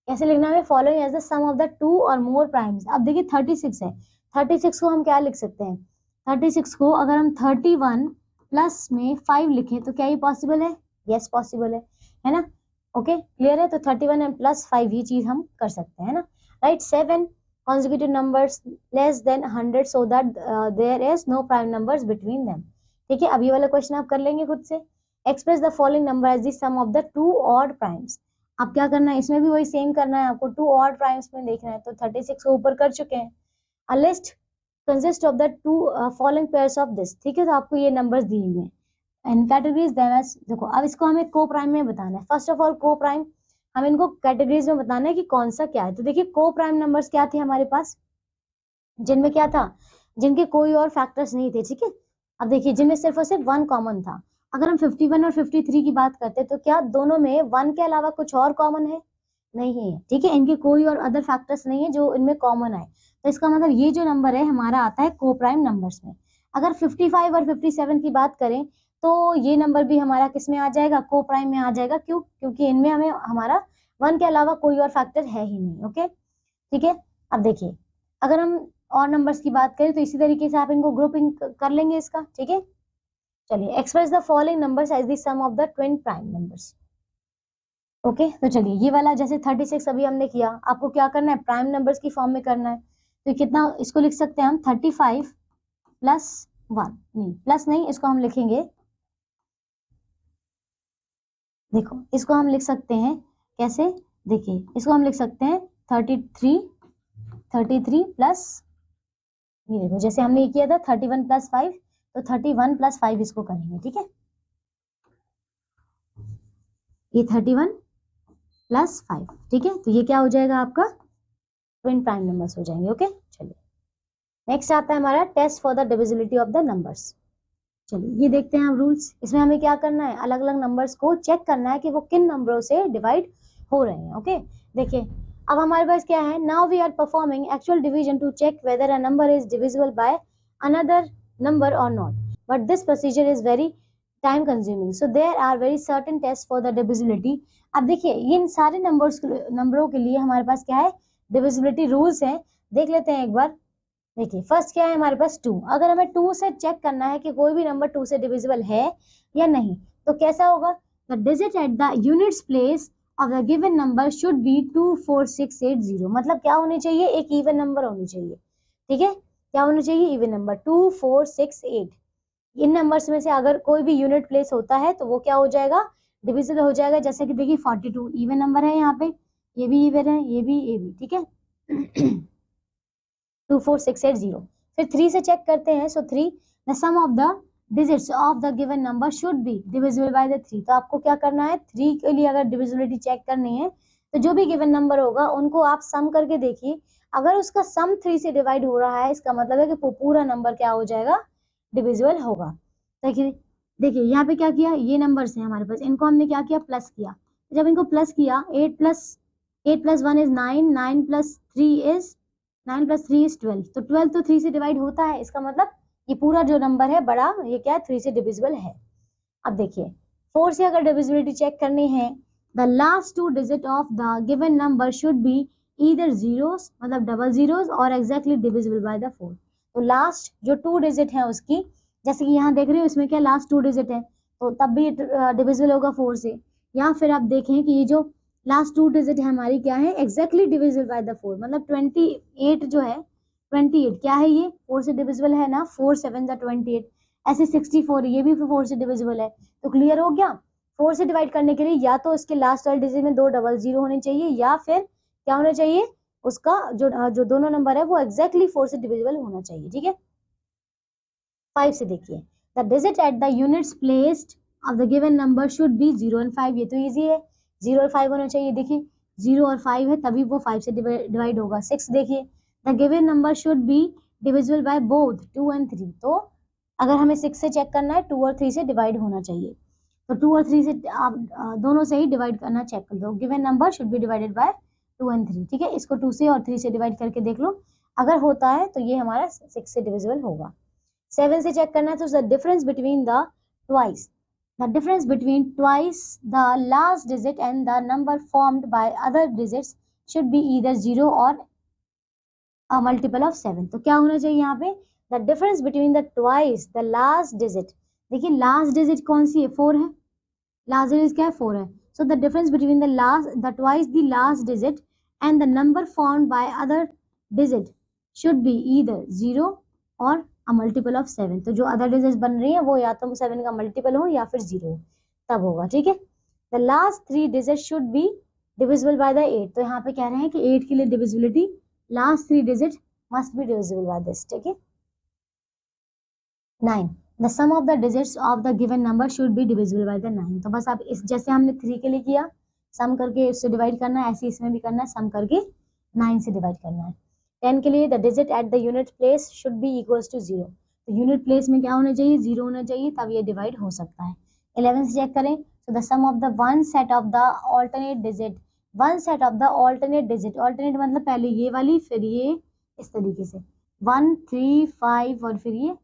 कैसे लिखना है, following as the sum of the 2 और मोर प्राइम्स। अब देखिए 36 है, 36 को हम क्या लिख सकते हैं, 36 को अगर हम 31 प्लस में 5 लिखें तो क्या ये पॉसिबल है, यस पॉसिबल है ना। ओके क्लियर है, तो 31 एंड प्लस 5 ये चीज हम कर सकते हैं ना, right. 7 consecutive numbers less than 100 so that there is no prime numbers between them, ठीक है। अब ये वाला क्वेश्चन आप कर लेंगे खुद से, express the following number as the sum of the 2 odd primes. अब क्या करना है, इसमें भी वही सेम करना है आपको, 2 ऑड प्राइम्स में देखना है, तो 36 को ऊपर कर चुके हैं। A list consist of the 2 following pairs of this, ठीक है, तो आपको ये नंबर्स दिए हुए हैं एंड कैटेगरीज देम एज, देखो अब इसको हमें को प्राइम में बताना है। फर्स्ट ऑफ ऑल को प्राइम, हम इनको कैटेगरीज में बताना है कि कौन सा क्या है। तो देखिए को प्राइम नंबर्स क्या थे हमारे पास, जिनमें क्या था, जिनके कोई और फैक्टर्स नहीं थे, ठीक है। अब देखिए जिनमें सिर्फ और सिर्फ 1 कॉमन था, अगर हम 51 और 53 की बात करते हैं तो क्या दोनों में 1 के अलावा कुछ और कॉमन है, नहीं है, ठीक है, इनके कोई और अदर फैक्टर्स नहीं है जो इनमें कॉमन आए, तो इसका मतलब ये जो नंबर है हमारा आता है को प्राइम नंबर्स में। अगर 55 और 57 की बात करें तो ये नंबर भी हमारा किस में आ जाएगा, को प्राइम में आ जाएगा, क्यों, क्योंकि इनमें हमें हमारा 1 के अलावा कोई और फैक्टर है ही नहीं। ओके ठीक है, अब देखिए अगर हम और नंबर्स की बात करें तो इसी तरीके से आप इनको ग्रुपिंग कर लेंगे इसका, ठीक है। चलिए express the following numbers as the sum of the twin prime numbers. Okay तो चलिए ये वाला जैसे 36 अभी हमने किया, आपको क्या करना है, प्राइम नंबर्स की फॉर्म में करना है, तो कितना इसको लिख सकते हैं हम 35 प्लस 1, नहीं प्लस नहीं, इसको हम लिखेंगे, देखो इसको हम लिख सकते हैं कैसे, देखिए इसको हम लिख सकते हैं 33 प्लस, ये देखो जैसे हमने ये किया था 31 प्लस 5, तो 31 प्लस 5 इसको करेंगे, ठीक है, ये 31 प्लस 5, ठीक है, तो ये क्या हो जाएगा आपका ट्विन प्राइम नंबर्स हो जाएंगे। ओके चलिए नेक्स्ट आता है हमारा test for the divisibility of the numbers. चलिए ये देखते हैं हम रूल्स, इसमें हमें क्या करना है, अलग अलग नंबर्स को चेक करना है कि वो किन नंबरों से डिवाइड हो रहे हैं। ओके देखिए अब हमारे पास क्या है, now we are performing actual division to check whether a number is divisible by another number और not, but this procedure is very time consuming, so there are very certain test for the divisibility. अब देखिए इन सारे नंबरों के लिए हमारे पास क्या है, डिविजिबिलिटी रूल्स हैं, देख लेते हैं एक बार। देखिए फर्स्ट क्या है हमारे पास 2, अगर हमें 2 से चेक करना है कि कोई भी नंबर 2 से डिविजिबल है या नहीं, तो कैसा होगा, the digit at the units place of the given number should B 24680, मतलब क्या होनी चाहिए, एक इवन नंबर होनी चाहिए, ठीक है, क्या होना चाहिए, इवन नंबर। 2, 4, 6, 8 इन नंबर्स में से अगर कोई भी यूनिट प्लेस होता है तो वो क्या हो जाएगा, डिविजिबल हो जाएगा। जैसे कि देखिए 42 इवन नंबर है यहाँ पे, ये भी इवन है, ये भी, ठीक है। 2, 4, 6, 8, 0। फिर 3 से चेक करते हैं। So 3 the sum of the digits of the given number should be divisible by the 3। तो आपको क्या करना है, 3 के लिए अगर डिविजिबिलिटी चेक करनी है तो जो भी गिवन नंबर होगा उनको आप सम करके देखिए। अगर उसका सम 3 से डिवाइड हो रहा है, इसका मतलब है कि पूरा नंबर क्या हो जाएगा, डिविजिबल होगा। देखिए देखिए यहाँ पे क्या किया, ये नंबर्स हैं हमारे पास, इनको हमने क्या किया, प्लस किया। जब इनको प्लस किया, 8 plus 1 is 9, 9 plus 3 is 9 plus 3 is 12। तो 12 तो 3 से डिवाइड होता है, इसका मतलब ये पूरा जो नंबर है बड़ा, ये क्या है, 3 से डिविजिबल है। अब देखिए 4 से अगर डिविजिबिलिटी चेक करनी है, the last 2 digit of the given number should be either zeros, मतलब डबल जीरोस, और एग्जैक्टली डिविजिबल बाय द 4। तो लास्ट जो 2 डिजिट है उसकी, जैसे कि यहाँ देख रहे हो इसमें क्या लास्ट 2 डिजिट है, तो तब भी डिविजिबल होगा 4 से। या फिर आप देखें कि ये जो लास्ट 2 डिजिट है हमारी क्या है, एग्जैक्टली डिविजिबल बाय द 4, मतलब 28 जो है, 28 क्या है, ये 4 से डिविजिबल है ना, 4 7 28। ऐसे 64 ये भी 4 से डिविजिबल है। तो क्लियर हो गया। 4 से डिवाइड करने के लिए या तो इसके लास्ट वाले डिजिट में 2 डबल जीरो होने चाहिए, या फिर क्या होना चाहिए, उसका जो दोनों नंबर है वो एग्जैक्टली 4 से डिविजिबल होना चाहिए, ठीक है। 5 से देखिए, the digit at the units placed of the given number should B 0 and 5। ये तो इजी है, 0 और 5 होना चाहिए। देखिए 0 और 5 है तभी वो 5 से डिवाइड होगा। 6 देखिए, the given number should be divisible by both 2 and 3। तो अगर हमें 6 से चेक करना है, 2 और 3 से डिवाइड होना चाहिए। तो 2 और 3 से आप दोनों से ही डिवाइड करना चेक कर दो। Given number should B divided by 2 and 3, ठीक है। इसको 2 से और 3 से डिवाइड करके देख लो, अगर होता है तो ये हमारा 6 से डिविजिबल होगा। 7 से चेक करना है, तो the difference between the twice, the difference between twice the last digit and the number formed by other digits should be either 0 or a multiple of 7। तो क्या होना चाहिए यहाँ पे, the difference between the twice the last digit, देखिए last digit कौन सी है, 4 है, लास्ट डिजिट क्या है, 4 है। so the difference between the twice the last digit and the number formed by other digit should be either 0 और a multiple of 7। तो जो अदर डिजिट्स बन रही है वो या तो 7 का मल्टीपल हो या फिर 0, तब होगा, ठीक है। The last 3 digit should be divisible by the 8। तो यहाँ पे कह रहे हैं कि 8 के लिए divisibility last 3 digit must be divisible by this, ठीक है। 9 the sum of the digits of the given number should be divisible by the 9। तो बस आप इस जैसे हमने 3 के लिए किया, सम करके इससे डिवाइड करना है, ऐसे इसमें भी करना है, सम करके 9 से डिवाइड करना है। 10 के लिए the digit at the unit place should be equals to 0। तो यूनिट प्लेस में क्या होना चाहिए, 0 होना चाहिए, तब ये डिवाइड हो सकता है। 11 से चेक करें, तो the sum of the one set of the alternate digit, one set of the alternate digit, alternate मतलब पहले ये वाली फिर ये, इस तरीके से 1 3 5 और फिर ये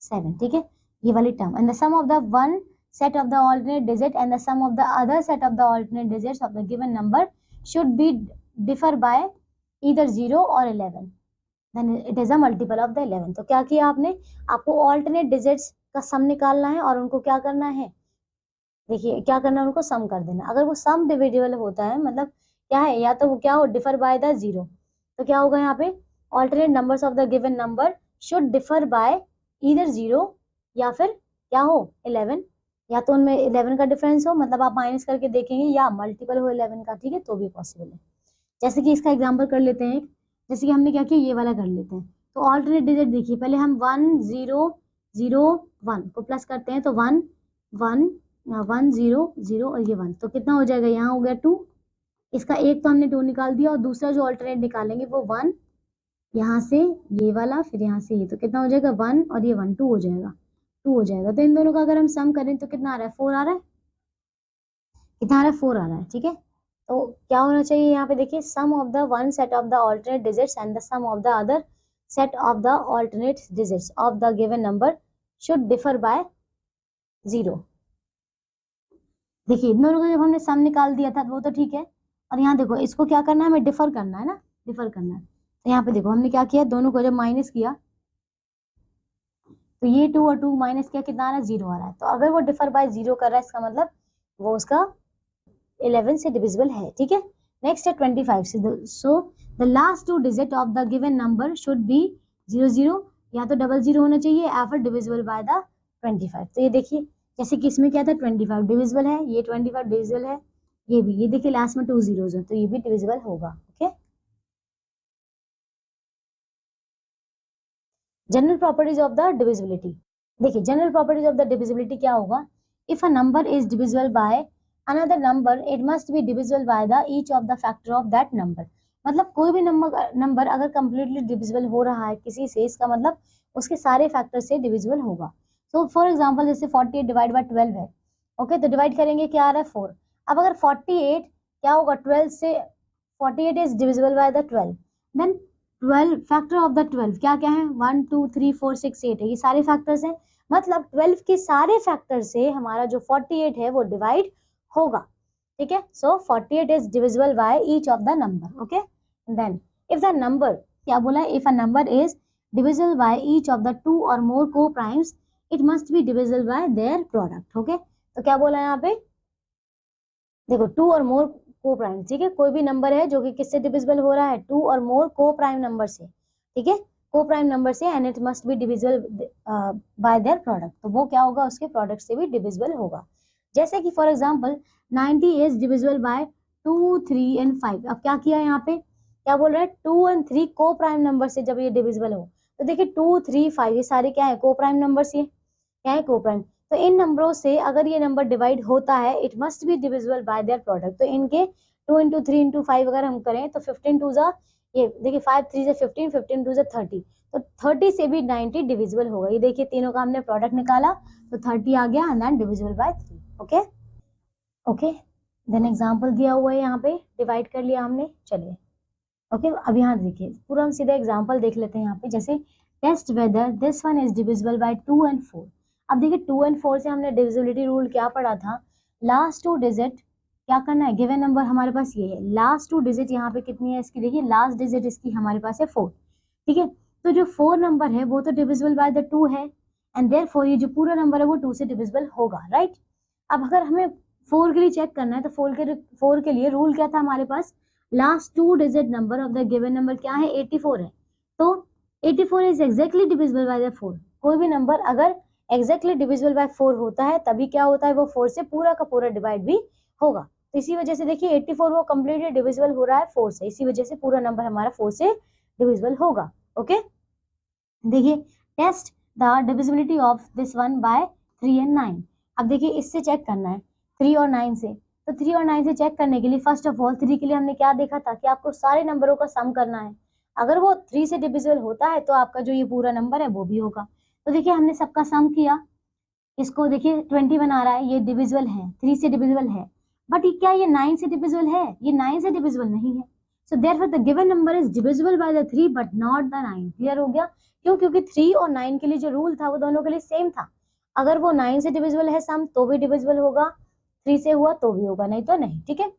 7, ठीक है, ये वाली term. And the sum of the one set of the alternate digit and the sum of the other set of the alternate digits of the given number should be differ by either 0 or 11, then it is a multiple of the 11। तो क्या किया आपने, आपको alternate digits का सम निकालना है और उनको क्या करना है, देखिए क्या करना है, उनको सम कर देना। अगर वो सम डिविजिबल होता है, मतलब क्या है, या तो वो क्या हो, डिफर बाय द 0, तो क्या होगा यहाँ पे, alternate numbers of the given number should differ by either 0 या फिर क्या हो 11, या तो उनमें 11 का डिफरेंस हो, मतलब आप माइनस करके देखेंगे, या मल्टीपल हो 11 का, ठीक है, तो भी पॉसिबल है। जैसे कि इसका एग्जांपल कर लेते हैं, जैसे कि हमने क्या किया, ये वाला कर लेते हैं। तो ऑल्टरनेट डिजिट देखिए, पहले हम 1 0 0 1 को प्लस करते हैं, तो 1 1 1 0 0 और ये 1, तो कितना हो जाएगा, यहाँ हो गया 2। इसका एक तो हमने 2 निकाल दिया, और दूसरा जो ऑल्टरनेट निकालेंगे वो 1, यहाँ से ये वाला, फिर यहाँ से ये, तो कितना हो जाएगा 1 और ये 1, 2 हो जाएगा, 2 हो जाएगा। तो इन दोनों का अगर हम सम करें तो कितना आ रहा है, 4 आ रहा है, कितना आ रहा है, 4 आ रहा है, ठीक है। तो क्या होना चाहिए यहाँ पे, देखिए sum of the one set of the alternate digits and the sum of the other set of the alternate digits of the given number should differ by 0। देखिए इन दोनों का जब हमने सम निकाल दिया था वो तो ठीक है, और यहाँ देखो इसको क्या करना है, हमें डिफर करना है ना, डिफर करना है। तो यहाँ पे देखो हमने क्या किया, दोनों को जब माइनस किया तो ये 2 और 2 माइनस किया, कितना आ रहा है, 0 आ रहा है। तो अगर वो डिफर बाय 0 कर रहा है, इसका मतलब वो उसका 11 से डिविजिबल है, ठीक है। नेक्स्ट है 25 से, so the last 2 digit of the given number should B 0 0 या तो 00 होना चाहिए या फिर डिविजिबल बाय द 25। तो ये देखिए जैसे कि इसमें क्या था 25 डिविजिबल है, ये 25 डिविजिबल है, ये भी, ये देखिए लास्ट में 2 zeros है तो ये भी डिविजिबल होगा। Okay, general properties of the divisibility. देखिए general properties of the divisibility क्या होगा, if a number is divisible by another number it must be divisible by the each of the factor of that number. मतलब कोई भी number अगर completely divisible हो रहा है किसी से, इसका मतलब उसके सारे फैक्टर से डिविजिबल होगा। तो फॉर एग्जांपल जैसे 48 डिवाइड बाय 12 है, ओके, तो डिवाइड करेंगे क्या आ रहा है 4। अब अगर 48 क्या होगा 12 से, 48 is divisible by the 12, then 12 factor of the 12 क्या क्या है 1 2 3 4 6 8 है, ये सारे फैक्टर्स हैं। मतलब 12 के सारे फैक्टर से हमारा जो 48 है वो डिवाइड होगा। ठीक है, so 48 is divisible by each of the number. Okay, then if the number, क्या बोला है, if a number is divisible by each of the 2 और more coprimes it must be divisible by their product. Okay, तो क्या बोला है यहाँ पे, देखो 2 और मोर को प्राइम, ठीक है, कोई भी नंबर है जो कि किससे डिविजिबल हो रहा है 2 और मोर को प्राइम नंबर से, ठीक है, को प्राइम नंबर से, and it must be divisible by their product, तो वो क्या होगा उसके प्रोडक्ट से भी डिविजिबल होगा। जैसे कि for example 90 is divisible by 2 3 and 5। अब क्या किया यहाँ पे, क्या बोल रहा है 2 और 3 को प्राइम नंबर से जब ये डिविजिबल हो, तो देखिए 2 3 5 ये सारे क्या है को प्राइम नंबर से, क्या है को प्राइम, तो इन नंबरों से अगर ये नंबर डिवाइड होता है it must be divisible by their product. तो इनके 2 इंटू 3 इंटू 5 अगर हम करें तो 15 टू जा, ये देखिए 5 3 से 15, 15 टू जा 30, तो 30 से भी 90 डिविजिबल होगा। ये देखिए तीनों का हमने प्रोडक्ट निकाला तो 30 आ गया and then divisible by 3। Okay okay, then example दिया हुआ है यहाँ पे, डिवाइड कर लिया हमने। चलिए ओके, अब यहाँ देखिए पूरा हम सीधा एग्जांपल देख लेते हैं यहाँ पे, जैसे test whether this one is divisible by 2 and 4। अब देखिए 2 एंड 4 से हमने डिविजिबिलिटी रूल क्या पढ़ा था, लास्ट 2 डिजिट क्या करना है, गिवन नंबर हमारे पास ये है, लास्ट 2 डिजिट यहाँ पे कितनी है इसकी, देखिए लास्ट डिजिट इसकी हमारे पास है 4, ठीक है, तो जो 4 नंबर है वो तो डिविजिबल बाय द 2 है एंड देयरफॉर ये जो पूरा नंबर है वो 2 से डिविजिबल होगा, राइट। अब अगर हमें 4 के लिए चेक करना है तो 4 के लिए रूल क्या था हमारे पास, last 2 digit number of the given number क्या है 84 है, तो 84 is exactly divisible by the 4। कोई भी नंबर अगर एग्जैक्टली डिविजिबल बाय 4 होता है तभी क्या होता है वो 4 से पूरा का पूरा डिवाइड भी होगा। तो इसी वजह से देखिए 84 वो कंप्लीटली डिविजिबल हो रहा है 4 से, इसी वजह से पूरा नंबर हमारा 4 से डिविजिबल होगा। ओके, देखिए test the divisibility of this one by 3 and 9। अब देखिए इससे चेक करना है 3 और 9 से, तो 3 और 9 से चेक करने के लिए फर्स्ट ऑफ ऑल 3 के लिए हमने क्या देखा था कि आपको सारे नंबरों का सम करना है, अगर वो 3 से डिविजिबल होता है तो आपका जो ये पूरा नंबर है वो भी होगा। तो देखिए हमने सबका सम किया, इसको देखिए 21 आ रहा है, ये डिविजिबल है 3 से डिविजिबल है, बट ये क्या ये 9 से डिविजिबल है, ये 9 से डिविजिबल नहीं है, so therefore the given number is divisible by the 3 but not the 9। Clear हो गया, क्यों, क्योंकि 3 और 9 के लिए जो रूल था वो दोनों के लिए सेम था, अगर वो 9 से डिविजिबल है सम तो भी डिविजिबल होगा, 3 से हुआ तो भी होगा, नहीं तो नहीं, ठीक है।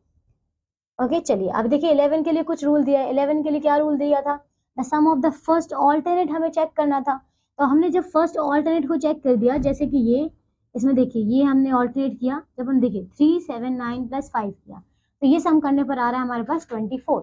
ओके चलिए अब देखिए 11 के लिए कुछ रूल दिया है, 11 के लिए क्या रूल दिया था, the sum of the first alternate हमें चेक करना था, तो हमने जब फर्स्ट ऑल्टरनेट को चेक कर दिया, जैसे कि ये इसमें देखिए ये हमने ऑल्टरनेट किया, जब हम देखिए 3 7 9 प्लस 5 किया तो ये सम करने पर आ रहा है हमारे पास 24,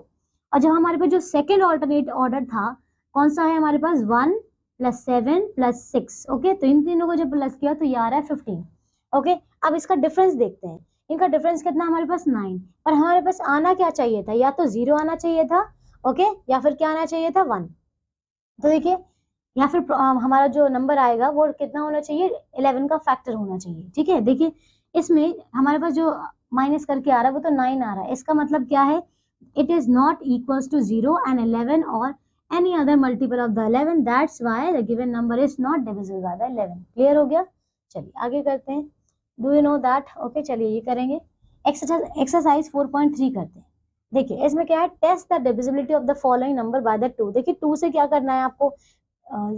और जब हमारे पास जो सेकेंड ऑल्टरनेट ऑर्डर था कौन सा है हमारे पास 1 प्लस 7 प्लस 6। ओके, तो इन तीनों को जब प्लस किया तो ये आ रहा है 15। ओके, अब इसका डिफरेंस देखते हैं, इनका डिफरेंस कितना हमारे पास 9, पर हमारे पास आना क्या चाहिए था, या तो 0 आना चाहिए था, ओके, या फिर क्या आना चाहिए था 1। तो देखिए या फिर हमारा जो नंबर आएगा वो कितना होना चाहिए 11 का फैक्टर होना चाहिए, ठीक है। देखिए इसमें हमारे पास जो माइनस करके आ रहा है वो तो 9 आ रहा है, इसका मतलब क्या है, it is not equals to 0 and 11 or any other multiple of the 11, that's why the given number is not divisible by the 11। Clear हो गया, चलिए आगे करते हैं, do you know that. Okay चलिए ये करेंगे, एक्सरसाइज 4.3 करते हैं। देखिए इसमें क्या है, test the divisibility of the following number by the 2। देखिए 2 से क्या करना है आपको,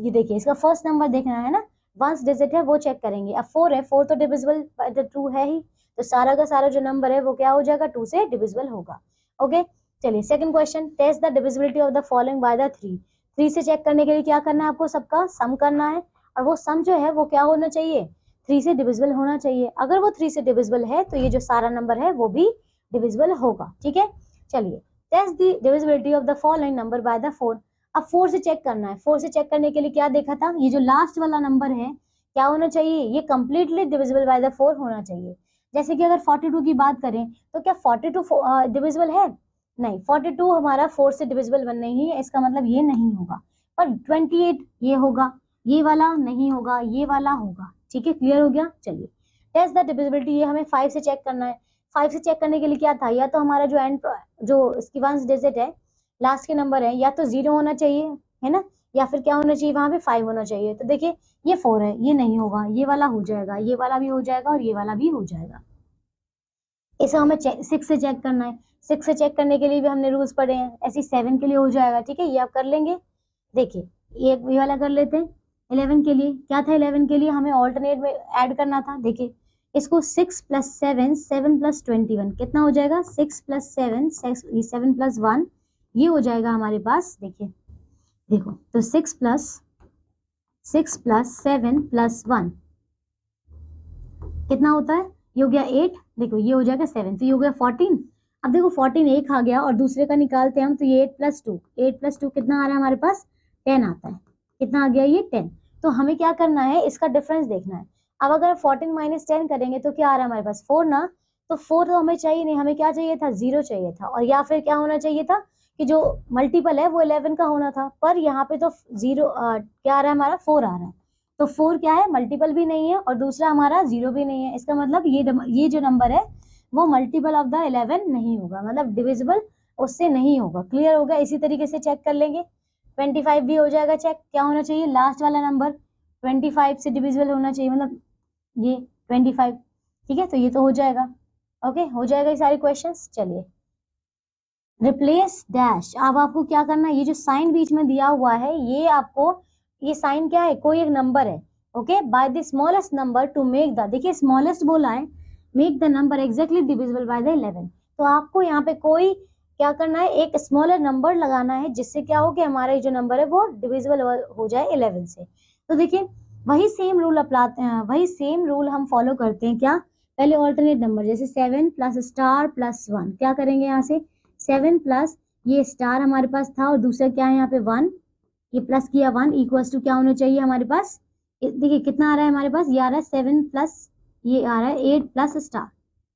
ये देखिए इसका फर्स्ट नंबर देखना है ना, वंस डिजिट है वो चेक करेंगे। अब 4 है, 4 तो डिविजिबल बाय द 2 है ही, तो सारा का सारा जो नंबर है वो क्या हो जाएगा 2 से डिविजिबल होगा। ओके चलिए second question, test the divisibility of the following by the 3। 3 से चेक करने के लिए क्या करना है आपको, सबका सम करना है, और वो सम जो है वो क्या होना चाहिए 3 से डिविजिबल होना चाहिए, अगर वो 3 से डिविजिबल है तो ये जो सारा नंबर है वो भी डिविजिबल होगा, ठीक है। चलिए test the divisibility of the following number by the 4। अब 4 से चेक करना है। 4 से चेक करने के लिए क्या देखा था, ये जो लास्ट वाला नंबर है क्या होना चाहिए, ये कंप्लीटली डिविजिबल बाय द 4 होना चाहिए। जैसे कि अगर 42 की बात करें तो क्या 42 डिविजिबल है, नहीं, 42 हमारा 4 से डिविजिबल नहीं है, इसका मतलब ये नहीं होगा। पर 28 ये होगा, ये वाला नहीं होगा, ये वाला होगा। ठीक है, क्लियर हो गया। चलिए, टेस्ट द डिविजिबिलिटी, ये हमें 5 से चेक करना है। 5 से चेक करने के लिए क्या था, या तो हमारा जो एंड जो इसकी वंस डिजिट है, लास्ट के नंबर है, या तो 0 होना चाहिए, है ना, या फिर क्या होना चाहिए, वहां पे 5 होना चाहिए। तो देखिए ये 4 है, ये नहीं होगा, ये वाला हो जाएगा, ये वाला भी हो जाएगा और ये वाला भी हो जाएगा। इसे हमें 6 से चेक करना है। 6 से चेक करने के लिए भी हमने रूल्स पढ़े हैं, ऐसे 7 के लिए हो जाएगा। ठीक है, ये आप कर लेंगे। देखिए एक ये वाला कर लेते हैं। 11 के लिए क्या था, 11 के लिए हमें ऑल्टरनेट में ऐड करना था। देखिए इसको 6 + 7, 7 + 21 कितना हो जाएगा, 6 + 7, 7 + 1, ये हो जाएगा हमारे पास। देखिए देखो, तो 6 + 7 + 1 कितना होता है, ये हो गया 8। देखो ये हो जाएगा 7, तो ये हो गया 14। अब देखो 14 एक आ गया और दूसरे का निकालते हैं हम, तो ये 8 + 2, 8 + 2 कितना आ रहा है हमारे पास, 10 आता है। कितना आ गया, ये 10। तो हमें क्या करना है, इसका डिफरेंस देखना है। अब अगर 14 - 10 करेंगे तो क्या आ रहा है हमारे पास, 4 ना। तो 4 तो हमें चाहिए नहीं, हमें क्या चाहिए था, 0 चाहिए था। और या फिर क्या होना चाहिए था कि जो मल्टीपल है वो 11 का होना था। पर यहाँ पे तो 0 क्या आ रहा है हमारा, 4 आ रहा है। तो 4 क्या है, मल्टीपल भी नहीं है और दूसरा हमारा 0 भी नहीं है। इसका मतलब ये जो नंबर है वो मल्टीपल ऑफ द 11 नहीं होगा, मतलब डिविजिबल उससे नहीं होगा। क्लियर होगा। इसी तरीके से चेक कर लेंगे। 25 भी हो जाएगा चेक, क्या होना चाहिए, लास्ट वाला नंबर 25 से डिविजिबल होना चाहिए, मतलब ये 25। ठीक है, तो ये तो हो जाएगा। ओके, हो जाएगा ये सारे क्वेश्चंस। चलिए, रिप्लेस डैश। अब आपको क्या करना है, ये जो साइन बीच में दिया हुआ है, ये आपको, ये साइन क्या है, कोई एक नंबर है। Okay, by the smallest number two make the, देखिए स्मॉलेस्ट बोला है, make the number exactly divisible by the 11। तो आपको यहाँ पे कोई क्या करना है, एक स्मॉलर नंबर लगाना है, जिससे क्या हो कि हमारा जो नंबर है वो डिविजिबल हो जाए 11 से। तो देखिए वही सेम रूल अपनाते हैं, वही सेम रूल हम फॉलो करते हैं। क्या, पहले ऑल्टरनेट नंबर, जैसे 7 + स्टार + 1, क्या करेंगे यहाँ से, 7 प्लस ये स्टार हमारे पास था और दूसरा क्या है यहाँ पे 1, ये प्लस किया 1 इक्वल्स टू क्या होना चाहिए हमारे पास, देखिए कितना आ रहा है हमारे पास, ये आ रहा है 7 प्लस ये आ रहा है 8 प्लस स्टार।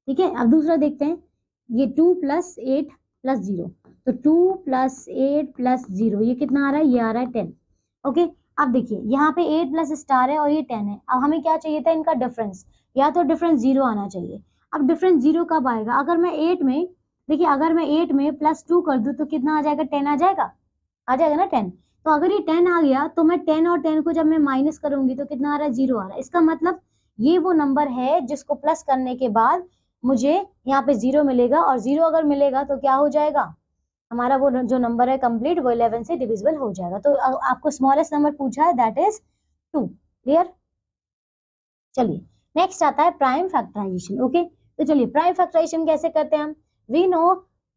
ठीक है, अब दूसरा देखते हैं, ये 2 + 8 + 0, तो 2 + 8 + 0 ये कितना आ रहा है, ये आ रहा है 10। ओके, अब देखिए यहाँ पे 8 प्लस स्टार है और ये 10 है। अब हमें क्या चाहिए था, इनका डिफरेंस, या तो डिफरेंस 0 आना चाहिए। अब डिफरेंस 0 कब आएगा, अगर मैं 8 में, देखिए अगर मैं 8 में +2 कर दूं तो कितना आ जाएगा, 10 आ जाएगा ना 10। तो अगर ये 10 आ गया तो मैं 10 और 10 को जब मैं माइनस करूंगी तो कितना आ रहा है, 0 आ रहा है। इसका मतलब ये वो नंबर है जिसको प्लस करने के बाद मुझे यहाँ पे 0 मिलेगा, और 0 अगर मिलेगा तो क्या हो जाएगा, हमारा वो जो नंबर है कंप्लीट, वो 11 से डिविजिबल हो जाएगा। तो आपको स्मॉलेस्ट नंबर पूछा है, दैट इज 2। क्लियर। चलिए, नेक्स्ट आता है प्राइम फैक्टराइजेशन। ओके, तो चलिए प्राइम फैक्टराइजेशन कैसे करते हैं हम, वी नो,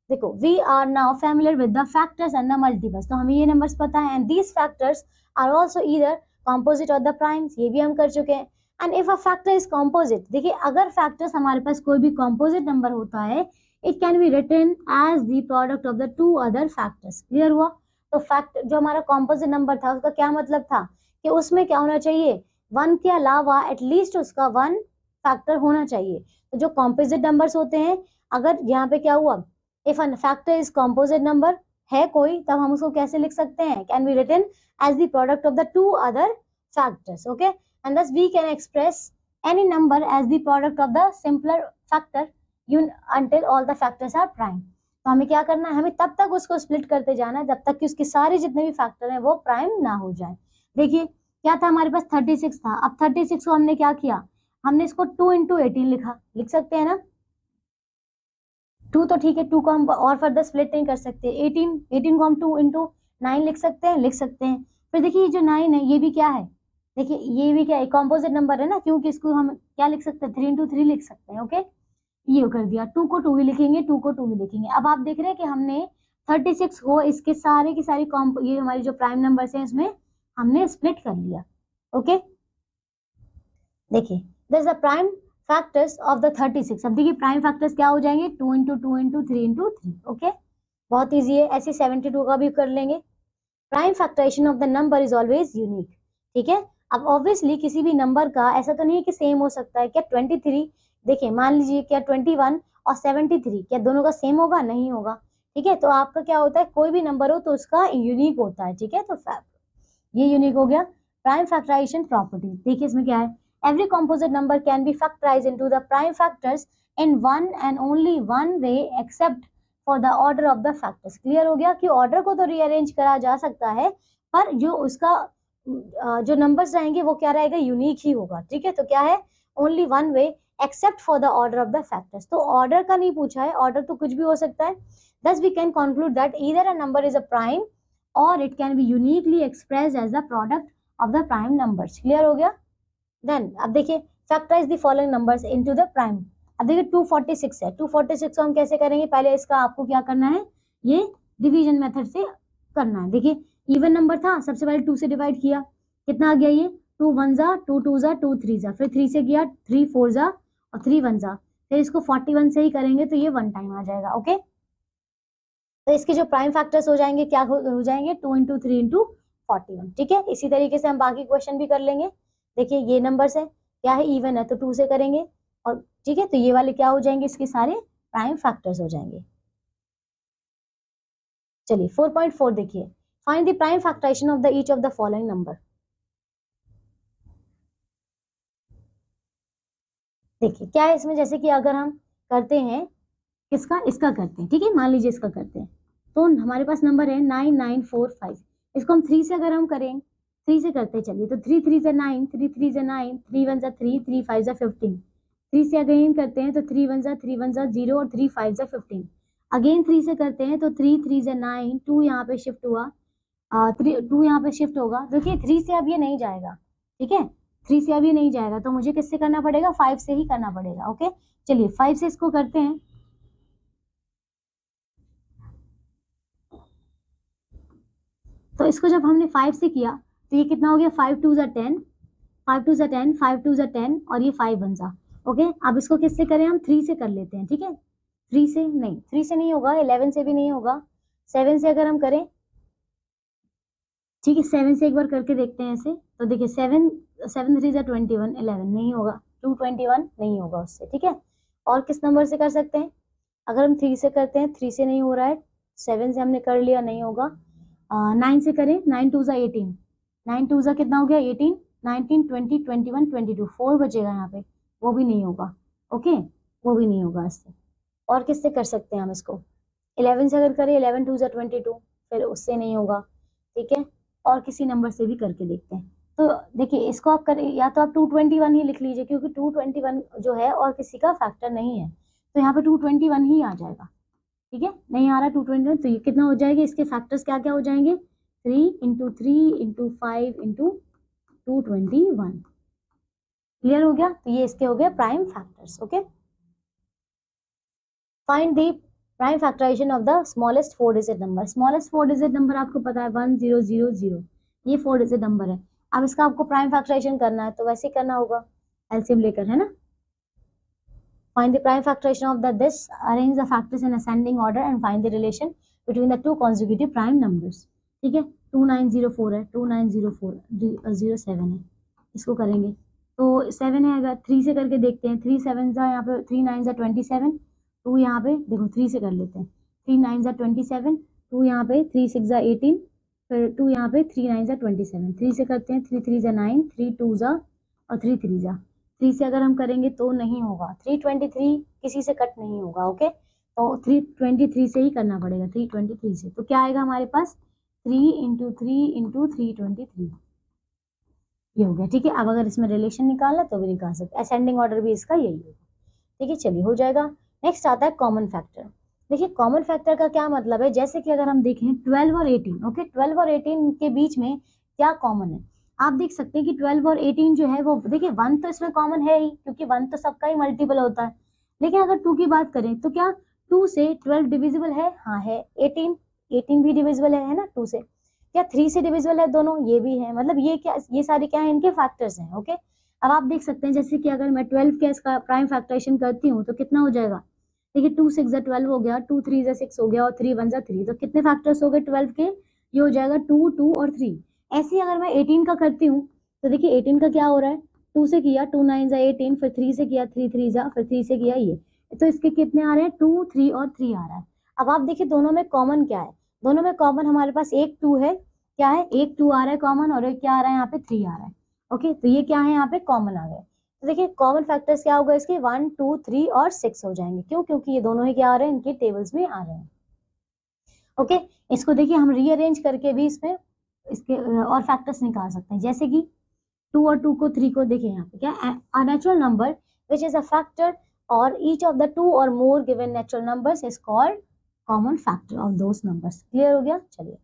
देखो we are now familiar with the factors and the multiples, तो हमें ये नंबर्स पता है, and these factors are also either composite of the primes, ये भी हम कर चुके हैं। And if a factor is composite, देखिए अगर फैक्टर्स हमारे पास कोई भी कॉम्पोजिट नंबर होता है, it can be written as the product of the 2 other factors. Clear हुआ। तो फैक्टर जो हमारा कॉम्पोजिट नंबर था उसका क्या मतलब था कि उसमें क्या होना चाहिए, 1 के अलावा एटलीस्ट उसका 1 फैक्टर होना चाहिए। तो जो कॉम्पोजिट नंबर्स होते हैं, अगर यहाँ पे क्या हुआ, if a factor is composite number है कोई, तब हम उसको कैसे लिख सकते हैं, can be written as the product of the 2 other factors. Okay, and thus we can express any number as the product of the simpler factor until all the factors are prime। तो हमें क्या करना है, हमें तब तक उसको split करते जाना है जब तक कि उसके सारे जितने भी फैक्टर हैं वो प्राइम ना हो जाए। देखिए क्या था हमारे पास, 36 था। अब 36 को हमने क्या किया, हमने इसको 2 × 18 लिखा, लिख सकते हैं ना, 2 तो ठीक है, 2 को हम और फर्दर स्प्लिट नहीं कर सकते। 18 को हम 2 × 9 लिख सकते हैं, लिख सकते हैं। फिर देखिए ये जो 9 है ये भी क्या है, देखिए ये भी क्या है, कॉम्पोजिट नंबर है ना, क्योंकि इसको हम क्या लिख सकते हैं, 3 × 3 लिख सकते हैं। ओके, ये कर दिया, 2 को 2 ही लिखेंगे, 2 को 2 ही लिखेंगे। अब आप देख रहे हैं कि हमने 36 को इसके सारे की सारी ये हमारी जो प्राइम नंबर्स हैं इसमें हमने स्प्लिट कर लिया। ओके, देखिए this the prime factors of the 36। अब देखिए प्राइम फैक्टर्स क्या हो जाएंगे, 2 × 2 × 3 × 3। ओके, बहुत इजी है, ऐसे 72 का भी कर लेंगे। Prime factorization of the number is always unique, ठीक है। अब ऑब्वियसली किसी भी नंबर का ऐसा तो नहीं है कि सेम हो सकता है। क्या 23, देखिए मान लीजिए क्या 21 और 73 क्या दोनों का सेम होगा? नहीं होगा, ठीक है। तो आपका क्या होता है, कोई भी नंबर हो तो उसका यूनिक होता है, ठीक है। तो ये यूनिक हो गया। प्राइम फैक्टराइजेशन प्रॉपर्टी देखिए इसमें क्या है, every composite number can be factorize into the prime factors in one and only one way except for the order of the factors. Clear हो गया कि ऑर्डर को तो रीअरेंज करा जा सकता है, पर जो उसका जो नंबर्स रहेंगे वो क्या रहेगा, यूनिक ही होगा, ठीक है। तो क्या है, only one way except for the order of the factors. तो ऑर्डर का नहीं पूछा है, ऑर्डर तो कुछ भी हो सकता है। thus we can conclude that either a number is a prime or it can be uniquely expressed as the product of the prime numbers। Clear हो गया। देन अब देखिए factorize the following numbers into the prime. अब देखिए 246 है, 246 को हम कैसे करेंगे, पहले इसका आपको क्या करना है, ये डिवीजन मेथड से करना है। देखिए इवन नंबर था, सबसे पहले 2 से डिवाइड किया, कितना आ गया ये 2 1 जा 2 2 जा 2 3 जा, फिर 3 से किया 3 4 जा और 3 1 जा, फिर इसको 41 से ही करेंगे तो ये 1 टाइम आ जाएगा। ओके, तो इसके जो प्राइम फैक्टर्स हो जाएंगे क्या हो जाएंगे 2 इंटू 3 इंटू 41, ठीक है। इसी तरीके से हम बाकी क्वेश्चन भी कर लेंगे। देखिए ये नंबर्स है, क्या है, इवन है तो 2 से करेंगे, और ठीक है, तो ये वाले क्या हो जाएंगे, इसके सारे प्राइम फैक्टर्स हो जाएंगे। चलिए 4.4 देखिए, find the prime factorization of the each of the following number. देखिए क्या है इसमें, जैसे कि अगर हम करते हैं किसका, इसका करते हैं, ठीक है, मान लीजिए इसका करते हैं, तो हमारे पास नंबर है 9945। इसको हम 3 से अगर हम करें, 3 से करते चलिए, तो 3 3 जा 9, 3 3 जा 9, 3 1 जा 3, 3 5 जा 15। 3 से अगेन करते हैं तो 3 1 जा 3 1 जा 0 और 3 5 जा 15। अगेन 3 से करते हैं तो 3 3 जा 9, 2 यहाँ पे शिफ्ट हुआ, 2 यहाँ पे शिफ्ट होगा। देखिए 3 से अब ये नहीं जाएगा, ठीक है, 3 से अब ये नहीं जाएगा, तो मुझे किससे करना पड़ेगा, 5 से ही करना पड़ेगा। ओके, चलिए 5 से इसको करते हैं। तो इसको जब हमने 5 से किया तो ये कितना हो गया, 5 2 जा 10, 5 2 जा 10, 5 2 जा 10 और ये 5 1 जा। ओके, अब इसको किससे करें, हम 3 से कर लेते हैं, ठीक है। 3 से नहीं, 3 से नहीं होगा, 11 से भी नहीं होगा, 7 से अगर हम करें, ठीक है, 7 से एक बार करके देखते हैं ऐसे। तो देखिए 7 7 3 जा 21, 11 नहीं होगा, 221 नहीं होगा उससे, ठीक है। और किस नंबर से कर सकते हैं, अगर हम 3 से करते हैं, 3 से नहीं हो रहा है, 7 से हमने कर लिया, नहीं होगा। 9 से करें, 9 2 जा 18, 9 2 जा कितना हो गया 18, 19 20 21 22, 4 बचेगा यहाँ पे, वो भी नहीं होगा। ओके, वो भी नहीं होगा इससे। और किससे कर सकते हैं हम इसको, 11 से अगर करें, 11 2 जा 22, फिर उससे नहीं होगा, ठीक है। और किसी नंबर से भी करके देखते हैं। तो देखिए इसको आप करें, या तो आप 221 ही लिख लीजिए, क्योंकि 221 जो है और किसी का फैक्टर नहीं है, तो यहाँ पे 221 ही आ जाएगा, ठीक है। नहीं आ रहा 221, तो ये कितना हो जाएगा, इसके फैक्टर्स क्या क्या हो जाएंगे, 3 इंटू 3 इंटू 5 इंटू 221। क्लियर हो गया, तो ये इसके हो गए prime factors. Okay, find the prime factorization of the smallest 4 digit number. Smallest 4 digit number आपको पता है 1000, ये 4 डिजिट नंबर है। अब इसका आपको प्राइम फैक्टराइजेशन करना है, तो वैसे ही करना होगा, एलसीएम लेकर, है ना। Find the prime factorization of this. Arrange the factors in ascending order and find the relation between the two consecutive prime numbers. ठीक है, 2904 है, 2904 07 है, इसको करेंगे तो 7 है, अगर 3 से करके देखते हैं, 3 7 जा यहाँ पे 3 9 जा 27, 2 यहाँ पे देखो 3 से कर लेते हैं, 3 9 जा 27, 2 यहाँ पे 3 6 जा 18, फिर 2 यहाँ पे 3 9 जा 27, 3 से करते हैं, 3 3 जा 9, 3 2 जा और 3 3 जा, 3 से अगर हम करेंगे तो नहीं होगा, 323 किसी से कट नहीं होगा। ओके, तो 323 से ही करना पड़ेगा, 323 से, तो क्या आएगा हमारे पास 3 इंटू 3 इंटू 323, ये हो गया, ठीक है। अब अगर इसमें रिलेशन निकालना तो भी निकाल सकते, असेंडिंग ऑर्डर भी इसका यही होगा, ठीक है। चलिए हो जाएगा। नेक्स्ट आता है कॉमन फैक्टर। देखिए कॉमन फैक्टर का क्या मतलब है, जैसे कि अगर हम देखें 12 और 18, ओके, 12 और 18 के बीच में क्या कॉमन है, आप देख सकते हैं कि 12 और 18 जो है वो, देखिए 1 तो इसमें कॉमन है ही, क्योंकि 1 तो सबका ही मल्टीपल होता है। लेकिन अगर 2 की बात करें तो क्या 2 से 12 डिविजिबल है, हाँ है। 18 भी डिविजिबल है ना 2 से। क्या 3 से डिविजिबल है दोनों, ये भी है। मतलब ये क्या, ये सारे क्या है, इनके फैक्टर्स हैं। ओके, अब आप देख सकते हैं जैसे कि अगर मैं 12 के इसका प्राइम फैक्टराइजेशन करती हूँ तो कितना हो जाएगा, देखिए 2 6 12 हो गया, 2 3 6 हो गया और 3 1 3, तो कितने फैक्टर्स हो गए 12 के, ये हो जाएगा 2, 2 और 3। ऐसे ही अगर मैं 18 का करती हूँ तो देखिए 18 का क्या हो रहा है, 2 से किया 2 9 जा 18, फिर 3 से किया 3 3 जा, फिर 3 से किया ये, तो इसके कितने आ रहे हैं 2 3 और 3 आ रहा है। अब आप देखिए दोनों में कॉमन क्या है, दोनों में कॉमन हमारे पास एक 2 है, क्या है एक 2 आ रहा है कॉमन, और एक क्या आ रहा है यहाँ पे 3 आ रहा है। ओके, तो ये क्या है यहाँ पे कॉमन आ गए। तो देखिए कॉमन फैक्टर्स क्या होगा इसके 1 2 3 और 6 हो जाएंगे, क्यों, क्योंकि ये दोनों ही क्या आ रहे हैं, इनके टेबल्स में आ रहे हैं। ओके, इसको देखिए हम रीअरेंज करके भी इसमें इसके और फैक्टर्स निकाल सकते हैं, जैसे कि 2 और 2 को 3 को देखिए यहाँ पे क्या, a natural number which is a factor और ईच ऑफ द 2 और more given natural numbers is called common factor of those numbers. Clear हो गया। चलिए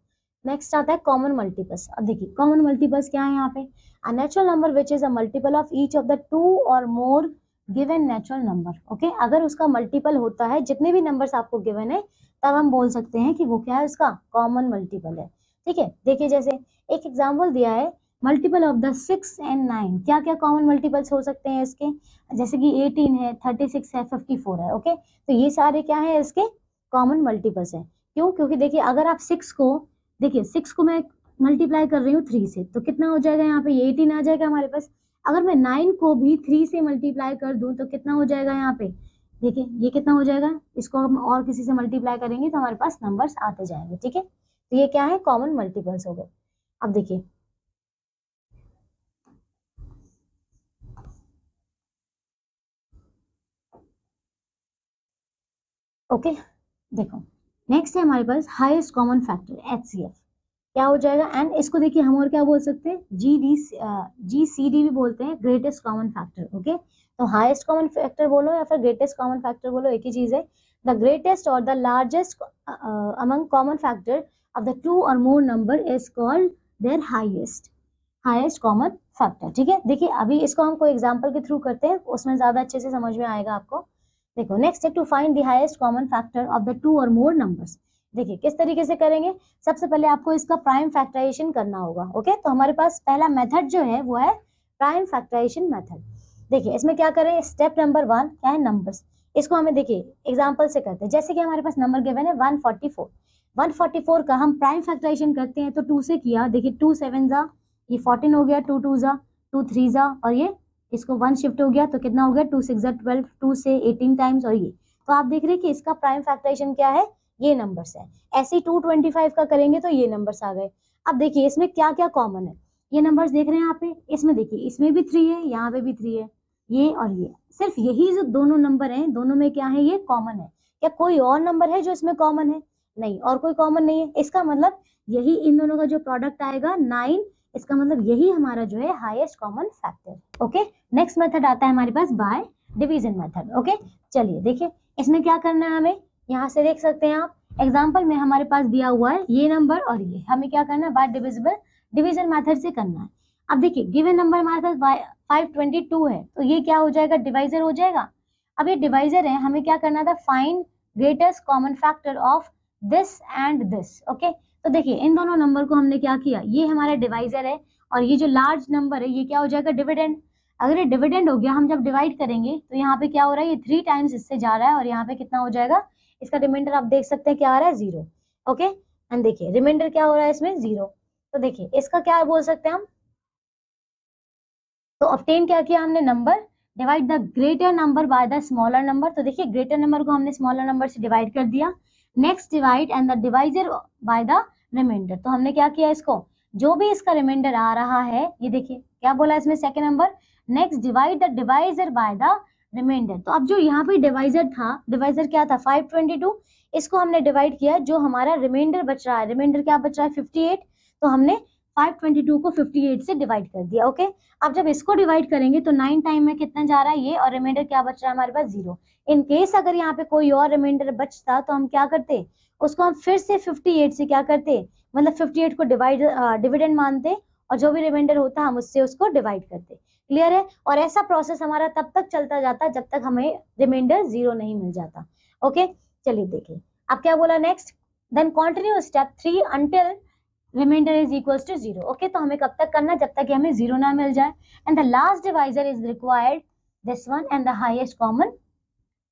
नेक्स्ट आता है कॉमन मल्टीपल्स। अब देखिए कॉमन मल्टीपल्स क्या है यहाँ पे, अ natural number which is a multiple of each of the 2 और more given natural number. Okay, अगर उसका मल्टीपल होता है जितने भी नंबर्स आपको गिवन है तब हम बोल सकते हैं कि वो क्या है, उसका कॉमन मल्टीपल है। ठीक है, देखिए जैसे एक एग्जाम्पल दिया है, मल्टीपल ऑफ द 6 एंड 9, क्या क्या कॉमन मल्टीपल्स हो सकते हैं इसके, जैसे कि 18 है, 36 है, 54 है। ओके, तो ये सारे क्या है इसके कॉमन मल्टीपल्स हैं। क्यों, क्योंकि देखिए अगर आप 6 को, देखिए 6 को मैं मल्टीप्लाई कर रही हूँ 3 से, तो कितना हो जाएगा यहाँ पे, ये 18 आ जाएगा हमारे पास। अगर मैं 9 को भी 3 से मल्टीप्लाई कर दूं तो कितना हो जाएगा यहाँ पे, देखिए ये कितना हो जाएगा, इसको हम और किसी से मल्टीप्लाई करेंगे तो हमारे पास नंबर्स आते जाएंगे। ठीक है, तो ये क्या है, कॉमन मल्टीपल्स हो गए। अब देखिए ओके, देखो नेक्स्ट है हमारे पास हाईएस्ट कॉमन फैक्टर HCF, क्या हो जाएगा, एंड इसको देखिए हम और क्या बोल सकते हैं, GCD भी बोलते हैं, ग्रेटेस्ट कॉमन फैक्टर। ओके, तो हाईएस्ट कॉमन फैक्टर बोलो या फिर ग्रेटेस्ट कॉमन फैक्टर बोलो, एक ही चीज है। The greatest or the largest among common factor of the 2 और more number is called their highest common factor. ठीक है, देखिए अभी इसको हम कोई एग्जाम्पल के थ्रू करते हैं, उसमें ज्यादा अच्छे से समझ में आएगा आपको। देखो नेक्स्ट है to find the highest common factor of the 2 और मोर नंबर्स। देखिए किस तरीके से करेंगे, सबसे पहले आपको इसका प्राइम फैक्टराइजेशन करना होगा। ओके, तो हमारे पास पहला मेथड जो है वो है प्राइम फैक्टराइजेशन मेथड। देखिए इसमें क्या करें, स्टेप नंबर 1 क्या है, नंबर्स। इसको हमें देखिए एग्जांपल से करते हैं, जैसे कि हमारे पास नंबर गिवन है 144। 144 का हम प्राइम फैक्टराइजेशन करते हैं तो 2 से किया, देखिए 2 7 जा, ये 14 हो गया, 2 2 जा, 2 3 जा, और ये इसको 1 शिफ्ट हो गया तो कितना हो गया, 2 6 जा 12, 2 से 18 टाइम्स, और ये तो आप देख रहे हैं कि इसका प्राइम फैक्टराइजेशन क्या है, ये नंबर्स है। ऐसे ही 225 का करेंगे तो ये नंबर्स आ गए। अब देखिए इसमें क्या क्या कॉमन है, ये नंबर्स देख रहे हैं यहाँ पे, इसमें देखिए इसमें भी 3 है, यहाँ पे भी 3 है, ये और ये, सिर्फ यही जो दोनों नंबर हैं दोनों में क्या है, ये कॉमन है। क्या कोई और नंबर है जो इसमें कॉमन है, नहीं, और कोई कॉमन नहीं है। इसका मतलब यही इन दोनों का जो प्रोडक्ट आएगा 9, इसका मतलब यही हमारा जो है highest common factor. Okay, next method आता है हमारे पास बाय डिवीजन मेथड। ओके, चलिए देखिए इसमें क्या करना है हमें, यहाँ से देख सकते हैं आप एग्जाम्पल में हमारे पास दिया हुआ है ये नंबर और ये, हमें क्या करना है, बाय डिविजिबल डिवीजन मेथड से करना है। अब देखिए गिवन नंबर हमारे पास 522 है, तो ये क्या हो जाएगा, डिवाइजर हो जाएगा। अब ये डिवाइजर है, हमें क्या करना था, find greatest common factor of this and this. Okay, तो देखिए इन दोनों नंबर को हमने क्या किया, ये हमारा डिवाइजर है और ये जो लार्ज नंबर है ये क्या हो जाएगा, डिविडेंड। अगर ये डिविडेंड हो गया, हम जब डिवाइड करेंगे तो यहाँ पे क्या हो रहा है, ये 3 टाइम्स इससे जा रहा है और यहाँ पे कितना हो जाएगा, इसका रिमाइंडर आप देख सकते हैं क्या आ रहा है, 0। ओके, एंड देखिए रिमाइंडर क्या हो रहा है इसमें, 0। तो देखिए इसका क्या बोल सकते हैं हम, तो ऑब्टेन क्या किया हमने, number divide the greater number by the smaller number. तो देखिए ग्रेटर नंबर को हमने स्मॉलर नंबर से डिवाइड कर दिया। Next divide and the divisor by the remainder, तो हमने क्या किया, इसको जो भी इसका रिमाइंडर आ रहा है, ये देखिए क्या बोला इसमें, second number, next divide the divisor by the remainder. तो अब जो यहाँ पे डिवाइजर था, डिवाइजर क्या था 522, इसको हमने डिवाइड किया, जो हमारा रिमाइंडर बच रहा है, रिमाइंडर क्या बच रहा है 58, तो हमने 522 को 58 से डिवाइड कर दिया। ओके, अब जब इसको डिवाइड करेंगे तो 9 टाइम में कितना जा रहा है ये, और रिमाइंडर क्या बच रहा है हमारे पास, 0। इन केस अगर यहाँ पे कोई और रिमाइंडर बचता तो हम क्या करते, उसको हम फिर से 58 से क्या करते, मतलब 58 को डिविडेंड मानते और जो भी रिमाइंडर होता हम उससे उसको डिवाइड करते। क्लियर है, और ऐसा प्रोसेस हमारा तब तक चलता जाता जब तक हमें रिमाइंडर 0 नहीं मिल जाता। ओके, चलिए देखिए अब क्या बोला, next then continue step 3 until remainder is equals to 0। Okay, तो हमें कब तक करना, जब तक हमें 0 ना मिल जाए। And the last divisor is required, this one, and the highest common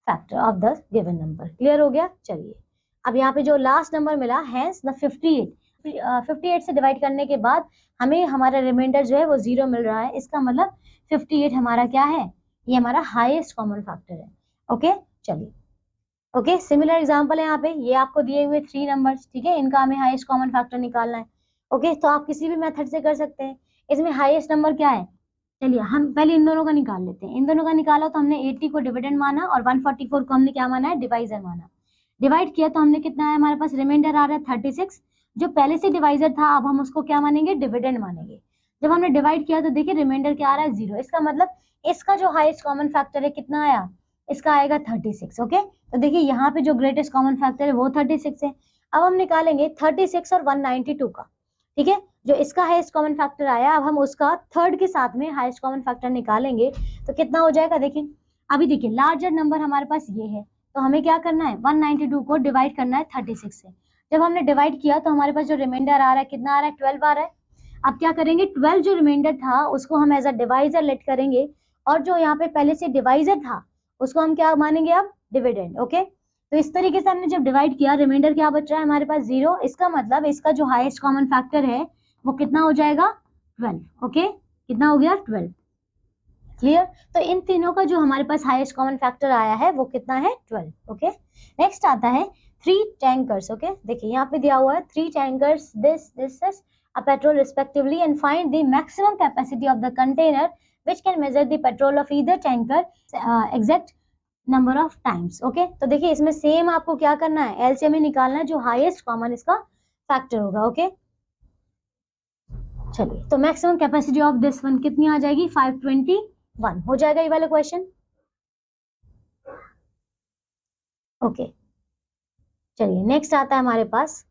factor of the given number. Clear हो गया। चलिए अब यहाँ पे जो लास्ट नंबर मिला, हैंस द 58, 58 से डिवाइड करने के बाद हमें हमारा रिमाइंडर जो है वो 0 मिल रहा है, इसका मतलब 58 हमारा क्या है, ये हमारा हाईएस्ट कॉमन फैक्टर है। ओके चलिए, ओके सिमिलर एग्जांपल है यहाँ पे, ये आपको दिए हुए 3 नंबर्स, ठीक है, इनका हमें हाईएस्ट कॉमन फैक्टर निकालना है। ओके तो आप किसी भी मेथड से कर सकते हैं। इसमें हाईएस्ट नंबर क्या है, चलिए हम पहले इन दोनों का निकाल लेते हैं। इन दोनों का निकाला तो हमने 80 को डिविडेंड माना और 144 को हमने क्या माना है, डिवाइजर माना। डिवाइड किया तो हमने कितना है, हमारे पास रिमाइंडर आ रहा है 36, जो पहले से डिवाइजर था अब हम उसको क्या मानेंगे, डिविडेंड मानेंगे। जब हमने डिवाइड किया तो देखिए रिमाइंडर क्या आ रहा है, 0। इसका मतलब इसका जो हाईएस्ट कॉमन फैक्टर है कितना आया, इसका आएगा 36। ओके तो देखिए यहाँ पे जो ग्रेटेस्ट कॉमन फैक्टर है वो 36 है। अब हम निकालेंगे 36 और 192 का, ठीक है, जो इसका हाईएस्ट कॉमन फैक्टर आया अब हम उसका थर्ड के साथ में हाईएस्ट कॉमन फैक्टर निकालेंगे तो कितना हो जाएगा। देखिए अभी देखिए लार्जर नंबर हमारे पास ये है, तो हमें क्या करना है, 192 को डिवाइड करना है 36 से। जब हमने डिवाइड किया तो हमारे पास जो रिमाइंडर आ रहा है कितना आ रहा है, 12 आ रहा है। अब क्या करेंगे, 12 जो रिमाइंडर था उसको हम एज अ डिवाइजर लेट करेंगे, और जो यहाँ पे पहले से डिवाइजर था उसको हम क्या मानेंगे, अब डिविडेंड। ओके तो इस तरीके से हमने जब डिवाइड किया, रिमाइंडर क्या बच रहा है हमारे पास, 0। इसका मतलब इसका जो हाईएस्ट कॉमन फैक्टर है वो कितना हो जाएगा, 12। ओके कितना हो गया, 12। क्लियर, तो इन तीनों का जो हमारे पास हाईएस्ट कॉमन फैक्टर आया है वो कितना है, 12। ओके नेक्स्ट आता है 3 टैंकर्स। ओके देखिए यहाँ पे दिया हुआ है 3 tankers, this is a petrol respectively, and find the maximum capacity of the container which can measure the petrol of either tanker exact number of times. Okay तो देखिए इसमें सेम आपको क्या करना है, एलसीएम ही निकालना है, जो हाईएस्ट कॉमन इसका फैक्टर होगा। ओके चलिए तो maximum capacity of this one कितनी आ जाएगी, 521 हो जाएगा ये वाला क्वेश्चन। ओके चलिए नेक्स्ट आता है हमारे पास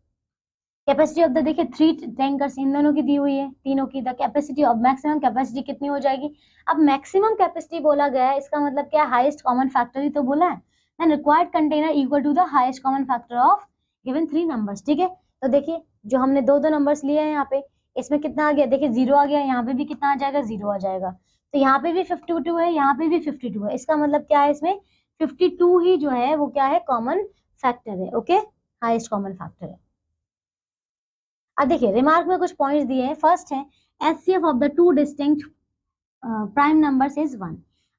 कैपेसिटी ऑफ द, देखिए 3 टैंकर्स इन दोनों की दी हुई है, तीनों की। The capacity of, maximum capacity कितनी हो जाएगी। अब मैक्सिमम कैपेसिटी बोला गया है, इसका मतलब क्या है, हाईएस्ट कॉमन फैक्टर ही तो बोला है। Then required container equal to the highest common factor of given 3 numbers. ठीक है तो देखिए जो हमने दो नंबर्स लिए हैं यहाँ पे, इसमें कितना आ गया, देखिए 0 आ गया, यहाँ पे भी कितना आ जाएगा, 0 आ जाएगा। तो यहाँ पे भी 52 है, यहाँ पे भी 52 है। इसका मतलब क्या है, इसमें 52 ही जो है वो क्या है, कॉमन फैक्टर है। ओके हाईएस्ट कॉमन फैक्टर है। अब देखिए रिमार्क में कुछ पॉइंट्स दिए हैं। फर्स्ट है HCF of the 2 distinct prime numbers is 1।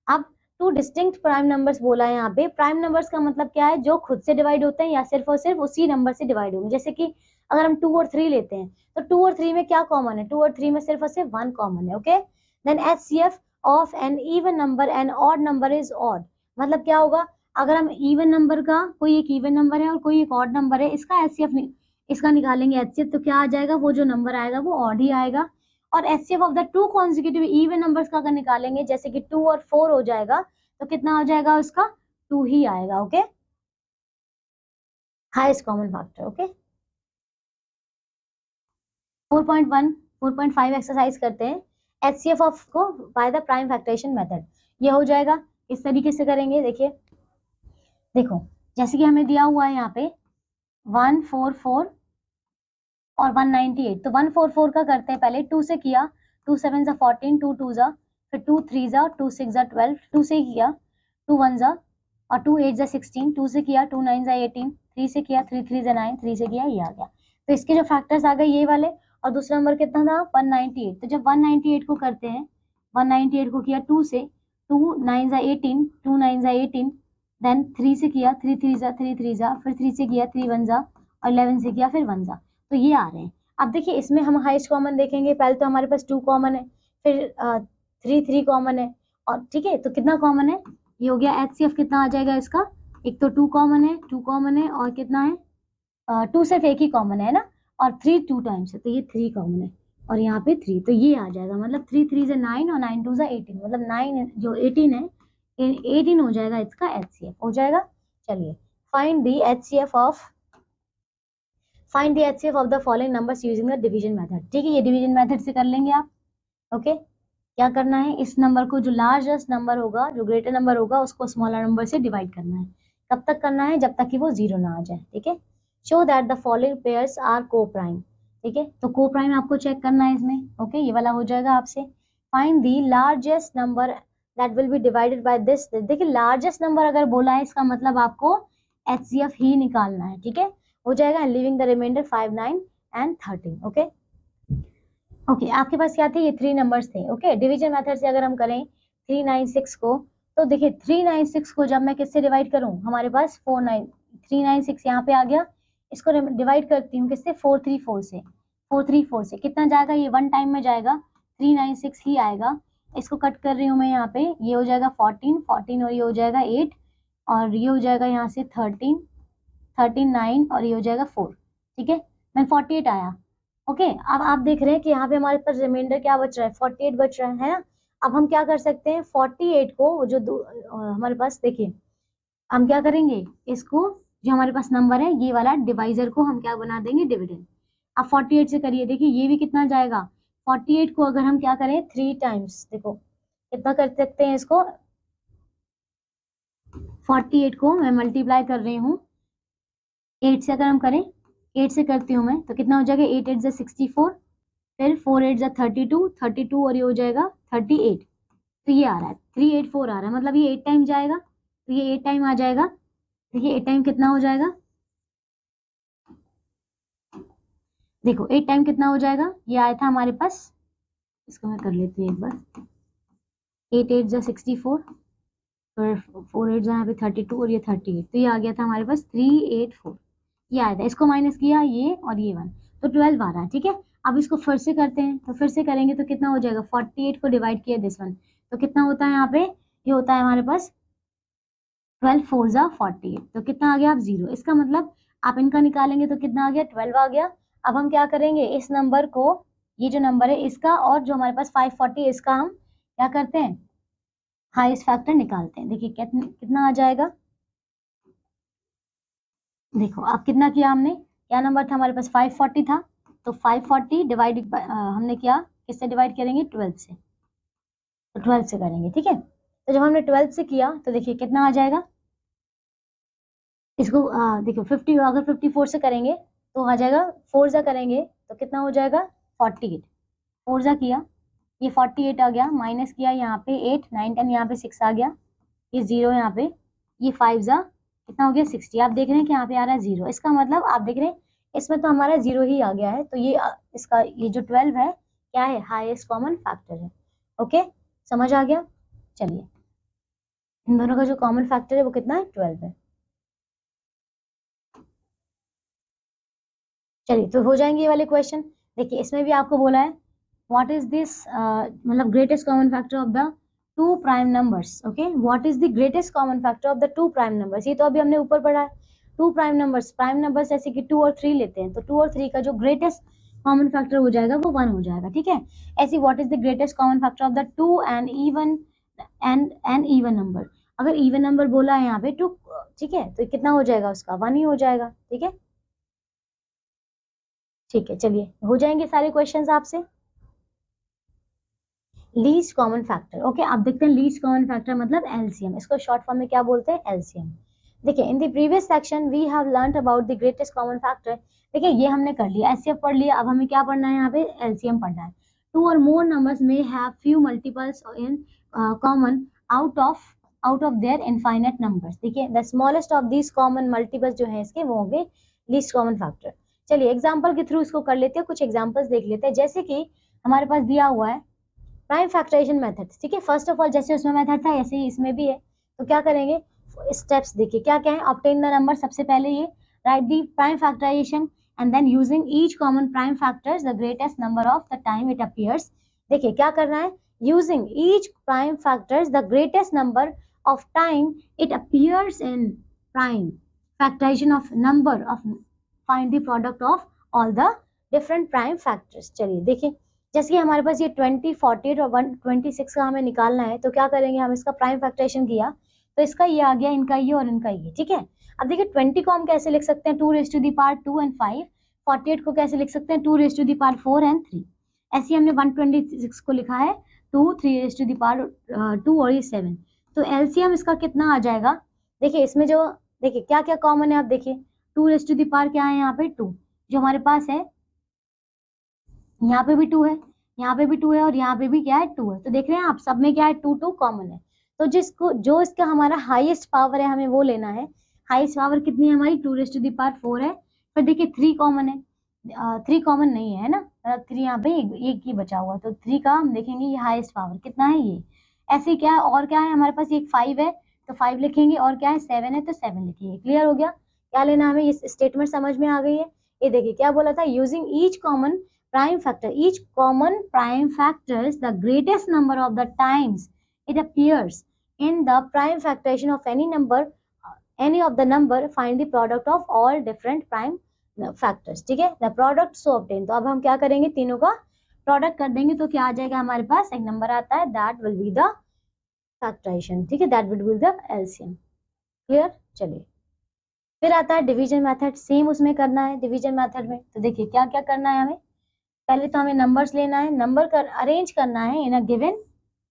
अब 2 डिस्टिंक्ट प्राइम नंबर्स बोला है यहाँ पे। प्राइम नंबर्स का मतलब क्या है, जो खुद से डिवाइड होते हैं या सिर्फ और सिर्फ उसी नंबर से डिवाइड होंगे। जैसे कि अगर हम 2 और 3 लेते हैं तो 2 और 3 में क्या कॉमन है, 2 और 3 में सिर्फ और सिर्फ 1 कॉमन है। Okay then HCF of an even number and odd number is odd. मतलब क्या होगा, अगर हम इवन नंबर का, कोई एक इवन नंबर है और कोई एक ऑड नंबर है, इसका एचसीएफ इसका निकालेंगे एचसीएफ, तो क्या आ जाएगा, वो जो नंबर आएगा वो ऑड ही आएगा। और HCF of the 2 consecutive even numbers का अगर निकालेंगे, जैसे कि 2 और 4 हो जाएगा, तो कितना हो जाएगा उसका, 2 ही आएगा। Okay highest common factor. Okay 4.1 4.5 exercise करते हैं। एचसीएफ ऑफ को by the prime factorization method, ये हो जाएगा इस तरीके से करेंगे। देखिए देखो जैसे कि हमें दिया हुआ है यहाँ पे 144 और 198, तो 144 का करते हैं पहले, 2 से किया, 2 7 जा 14, 2 2 जा, फिर 2 3 जा, 2 6 जा 12, 2 से किया, 2 1 जा और 2 8 जा 16, 2 से किया, 2 9 जा 18, 3 से किया, 3 3 जा 9, 3 से किया, ये आ गया। तो इसके जो फैक्टर्स आ गए ये वाले, और दूसरा नंबर कितना था, 198। तो जब 198 को करते हैं, 198 को किया 2 से, 2 9 जा 18, 2 9 जा 18, देन 3 से किया, 3 3 जा 3 3 जा, फिर 3 से किया, 3 1 जा और 11 से किया, फिर 1 जा, तो ये आ रहे हैं। अब देखिए इसमें हम हाईएस्ट कॉमन देखेंगे, पहले तो हमारे पास 2 कॉमन है, फिर 3 कॉमन है, और ठीक है तो कितना कॉमन है, ये हो गया एचसीएफ कितना आ जाएगा इसका, एक तो 2 कॉमन है, 2 कॉमन है, और कितना है 2 सिर्फ एक ही कॉमन है ना, और 3 2 टाइम्स है, तो ये 3 कॉमन है, और यहाँ पे 3, तो ये आ जाएगा। मतलब 3 3 से 9 और 9 2 से 18, मतलब 9 जो 18 है, 18 हो जाएगा इसका एचसीएफ हो जाएगा। चलिए find the HCF of the following numbers using the division method. ठीक है ये डिवीजन मेथड से कर लेंगे आप। ओके क्या करना है, इस नंबर को, जो लार्जेस्ट नंबर होगा, जो ग्रेटर नंबर होगा, उसको स्मॉलर नंबर से डिवाइड करना है। कब तक करना है, जब तक कि वो 0 ना आ जाए। ठीक है show that the following pairs are coprime. ठीक है तो को प्राइम आपको चेक करना है इसमें। ओके ये वाला हो जाएगा आपसे। Find the largest number that will be divided by this. देखिए लार्जेस्ट नंबर अगर बोला है, इसका मतलब आपको एचसीएफ ही निकालना है। ठीक है हो जाएगा, leaving the remainder 5 9 and 13। Okay okay, आपके पास क्या थे, ये 3 नंबर्स थे। ओके, डिवीजन मेथड से अगर हम करें 396 को, तो देखिए 396 को जब मैं किससे डिवाइड करूं, हमारे पास 396 यहाँ पे आ गया, इसको डिवाइड करती हूँ किससे, 434 से। 434 से कितना जाएगा, ये 1 टाइम में जाएगा, 396 ही आएगा। इसको कट कर रही हूँ मैं यहाँ पे, ये हो जाएगा 14 और ये हो जाएगा 8 और ये हो जाएगा यहाँ से 13 9 और ये हो जाएगा 4। ठीक है, मैं 48 आया। ओके, अब आप देख रहे हैं कि यहाँ पे हमारे पास रिमाइंडर क्या बच रहा है, 48 बच रहा है ना। अब हम क्या कर सकते हैं, 48 को जो हमारे पास देखिए, हम क्या करेंगे, इसको जो हमारे पास नंबर है ये वाला डिवाइजर को हम क्या बना देंगे, डिविडेंड। अब 48 से करिए, देखिए ये भी कितना जाएगा, 48 को अगर हम क्या करें 3 टाइम्स, देखो कितना कर सकते हैं इसको, 48 को मैं मल्टीप्लाई कर रही हूँ 8 से, अगर हम करें 8 से करती हूँ मैं, तो कितना हो जाएगा, 8 8 जा 64, फिर 4 8 जा 32 और ये हो जाएगा 38। तो ये आ रहा है 384 आ रहा है, मतलब ये 8 टाइम जाएगा, तो ये 8 टाइम आ जाएगा। देखिए 8 टाइम कितना हो जाएगा, देखो 8 टाइम कितना हो जाएगा, ये आया था हमारे पास, इसको मैं कर लेती हूँ एक बार, 8 8 जा 64 और 4 8 जा यहाँ पे 32 और ये 38, तो ये आ गया था हमारे पास 384, ये आया था। इसको माइनस किया ये और ये 1, तो 12 आ रहा है। ठीक है, अब इसको फिर से करते हैं, तो फिर से करेंगे तो कितना हो जाएगा, 48 को डिवाइड किया दिस वन, तो कितना होता है यहाँ पे, ये होता है हमारे पास 12 4 जा 48, तो कितना आ गया, आप 0। इसका मतलब आप इनका निकालेंगे तो कितना आ गया, 12 आ गया। अब हम क्या करेंगे, इस नंबर को, ये जो नंबर है इसका और जो हमारे पास 540 इसका हम क्या करते हैं, हाईएस्ट फैक्टर निकालते हैं। देखिए कितना आ जाएगा, देखो अब कितना किया हमने, क्या नंबर था हमारे पास, 540 था, तो 540 डिवाइड हमने किया, किससे डिवाइड करेंगे, 12 से, तो 12 से करेंगे। ठीक है, तो जब हमने 12 से किया तो देखिए कितना आ जाएगा, इसको देखो 50, अगर 54 से करेंगे तो आ जाएगा, 4 जा करेंगे तो कितना हो जाएगा, 48, 4 जा किया, ये 48 आ गया, माइनस किया यहाँ पे 8 9 10, यहाँ पे 6 आ गया, ये 0 यहाँ पे, ये 5 जा कितना हो गया, 60। आप देख रहे हैं कि यहाँ पे आ रहा है 0, इसका मतलब आप देख रहे हैं इसमें तो हमारा 0 ही आ गया है, तो ये इसका ये जो 12 है क्या है, हाईएस्ट कॉमन फैक्टर है। ओके, समझ आ गया। चलिए, इन दोनों का जो कॉमन फैक्टर है वो कितना है, 12 है। चलिए, तो हो जाएंगे ये वाले क्वेश्चन। देखिए इसमें भी आपको बोला है व्हाट इज दिस, मतलब greatest common factor of the to prime numbers. Okay, what is the greatest common factor of the to prime numbers, ये तो अभी हमने ऊपर पढ़ा है। टू प्राइम नंबर्स ऐसे कि 2 और 3 लेते हैं, तो 2 और 3 का जो ग्रेटेस्ट कॉमन फैक्टर हो जाएगा वो 1 हो जाएगा। ठीक है, ऐसी what is the greatest common factor of the to and even number, अगर इवन नंबर बोला है यहाँ पे 2, ठीक है, तो कितना हो जाएगा, उसका 1 ही हो जाएगा। ठीक है, ठीक है, चलिए हो जाएंगे सारे क्वेश्चंस आपसे। लीस्ट कॉमन फैक्टर, ओके, आप देखते हैं लीस्ट कॉमन फैक्टर मतलब एलसीएम, इसको शॉर्ट फॉर्म में क्या बोलते हैं, एलसीएम। देखिए in the previous section we have learned about the greatest common factor. देखिए ये हमने कर लिया, एचसीएफ पढ़ लिया, अब हमें क्या पढ़ना है, यहाँ पे एलसीएम पढ़ना है। टू और more numbers may have few multiples in common out of their infinite numbers. देखिए the smallest of these common multiples जो है इसके वो होंगे लीस्ट कॉमन फैक्टर। चलिए एग्जाम्पल के थ्रू इसको कर लेते हैं, कुछ एग्जाम्पल्स देख लेते हैं। जैसे कि हमारे पास दिया हुआ है प्राइम फैक्टराइजेशन मेथड। ठीक है, फर्स्ट ऑफ ऑल जैसे उसमें मेथड था ऐसे ही इसमें भी है, तो क्या करेंगे, स्टेप्स देखिए क्या क्या है। ऑब्टेन द नंबर, सबसे पहले ये write the prime factorization and then using each common prime factors the greatest number of the time it appears. देखिए क्या करना है, using each prime factors the greatest number of time it appears in prime factorization of number of, find the product of all the different prime factors. चलिए देखिए, जैसे कि हमारे पास ये 20 48 और 126 का हमें निकालना है, तो क्या करेंगे, हम इसका प्राइम फैक्टराइजेशन किया तो इसका ये आ गया, इनका ये और इनका ये। ठीक है, अब देखिए 20 को हम कैसे लिख सकते हैं, 2 raised to the power 2 and 5। 48 को कैसे लिख सकते हैं, 2 raised to the power 4 and 3। ऐसे हमने 126 को लिखा है 2 3 raised to the power 2 और ये 7। तो एलसीएम इसका कितना आ जाएगा, देखिए इसमें जो, देखिए क्या क्या कॉमन है, आप देखिए 2 raised to the power क्या है, यहाँ पे 2 जो हमारे पास है, यहाँ पे भी 2 है, यहाँ पे भी 2 है और यहाँ पे भी क्या है, 2 है। तो देख रहे हैं आप, सब में क्या है, 2 2 कॉमन है। तो जिसको जो इसका हमारा हाईएस्ट पावर है हमें वो लेना है। हाईएस्ट पावर कितनी है हमारी, 2 raised to the power 4 है। फिर देखिए 3 कॉमन है, 3 कॉमन नहीं है ना, 3 यहाँ पे एक ही बचा हुआ, तो 3 का हम देखेंगे ये हाईएस्ट पावर कितना है ये। ऐसे क्या है, और क्या है हमारे पास, एक 5 है तो 5 लिखेंगे, और क्या है 7 है तो 7 लिखेंगे। क्लियर हो गया, क्या लेना हमें, ये स्टेटमेंट समझ में आ गई है। ये देखिए क्या बोला था, using each common prime factor, each common prime factors the greatest number of the times it appears in the prime factorization of any number, any of the number, find the product of all different prime factors। ठीक है, the product so obtain, तो अब हम क्या करेंगे, तीनों का product कर देंगे तो क्या आ जाएगा हमारे पास, एक नंबर आता है, that will be the factorization। ठीक है, that will be the LCM। Clear, चलिए फिर आता है डिवीजन मेथड, सेम उसमें करना है डिवीजन मेथड में। तो देखिए क्या क्या करना है हमें, पहले तो हमें नंबर्स लेना है, नंबर कर अरेंज करना है इन अ गिवन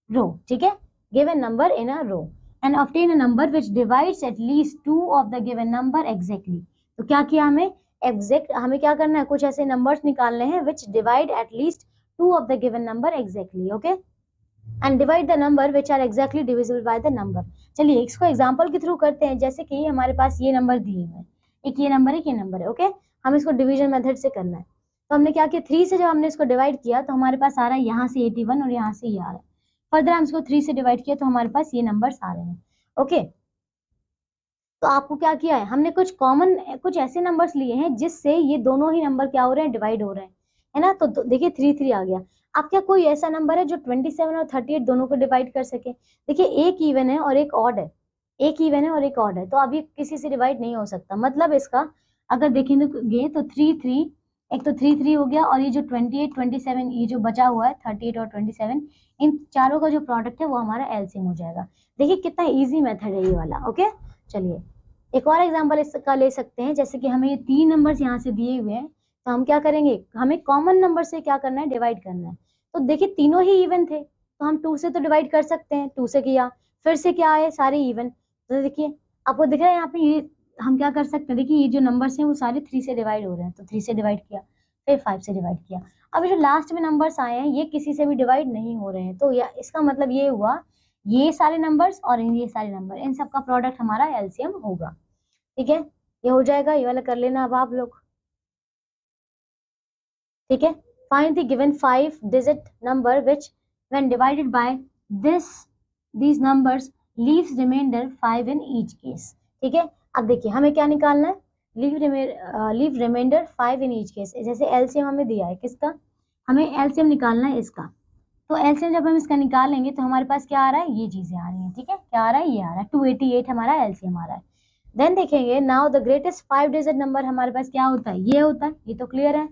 रो। ठीक है, given number in a row and obtain a number which divides at least 2 of the given number exactly। तो क्या किया हमें, एग्जैक्ट हमें क्या करना है, कुछ ऐसे नंबर्स निकालने हैं which divide at least 2 of the given number exactly, okay, and divide the number which are exactly divisible by the number। चलिए इसको एग्जांपल के थ्रू करते हैं, जैसे कि हमारे पास ये नंबर दिए हुए हैं, एक ये नंबर है, एक ये नंबर है, ओके, हम इसको डिवीजन मेथड से करना है। तो हमने क्या किया, 3 से जब हमने इसको डिवाइड किया तो हमारे पास आ रहा है यहाँ से 81 और यहाँ से ये आ रहा है। फर्दर हम इसको 3 से डिवाइड किया तो हमारे पास ये नंबर्स आ रहे हैं, ओके। तो आपको क्या किया है, हमने कुछ कॉमन, कुछ ऐसे नंबर्स लिए हैं जिससे ये दोनों ही नंबर क्या हो रहे हैं, डिवाइड हो रहे हैं, है ना। तो देखिए 3 3 आ गया। अब क्या कोई ऐसा नंबर है जो 27 और 38 दोनों को डिवाइड कर सके, देखिए एक इवन है और एक ऑड है, एक इवन है और एक ऑड है, तो अब ये किसी से डिवाइड नहीं हो सकता। मतलब इसका अगर देखेंगे तो 3 3, एक तो 3 3 हो गया, और ये जो 28 27 ये जो बचा हुआ है 38 और 27, इन चारों का जो प्रोडक्ट है वो हमारा एलसीएम हो जाएगा। देखिए कितना इजी मेथड है ये वाला, ओके। चलिए एक और एग्जांपल इसका ले सकते हैं, जैसे कि हमें ये 3 नंबर्स यहाँ से दिए हुए हैं, तो हम क्या करेंगे, हमें कॉमन नंबर से क्या करना है, डिवाइड करना है। तो देखिए तीनों ही इवन थे तो हम 2 से तो डिवाइड कर सकते हैं, 2 से किया, फिर से क्या है, सारे इवन। तो देखिए आपको दिख रहा है यहाँ पे, ये हम क्या कर सकते हैं, देखिए ये जो नंबर्स हैं वो सारे 3 से डिवाइड हो रहे हैं, तो 3 से डिवाइड किया, फिर 5 से डिवाइड किया। अब जो लास्ट में नंबर्स आए हैं ये किसी से भी डिवाइड नहीं हो रहे हैं, तो इसका मतलब ये हुआ, ये सारे नंबर्स और ये सारे नंबर, इन सब का प्रोडक्ट हमारा एलसीएम होगा। ठीक है, ये हो जाएगा, ये वाला कर लेना अब आप लोग। ठीक है, find the given 5 digit number which when divided bye these numbers leaves remainder 5 in each case। ठीक है, अब देखिए हमें क्या निकालना है, leave remainder 5 in each case. जैसे एलसीएम हमें दिया है किसका, हमें एलसीएम निकालना है इसका, तो एलसीएम जब हम इसका निकालेंगे तो हमारे पास क्या आ रहा है, ये चीजें आ रही हैं। ठीक है, क्या आ रहा है, ये आ रहा है 288 हमारा एलसीएम आ रहा है। देन देखेंगे now the greatest 5 digit number हमारे पास क्या होता है, ये होता है, ये तो क्लियर है।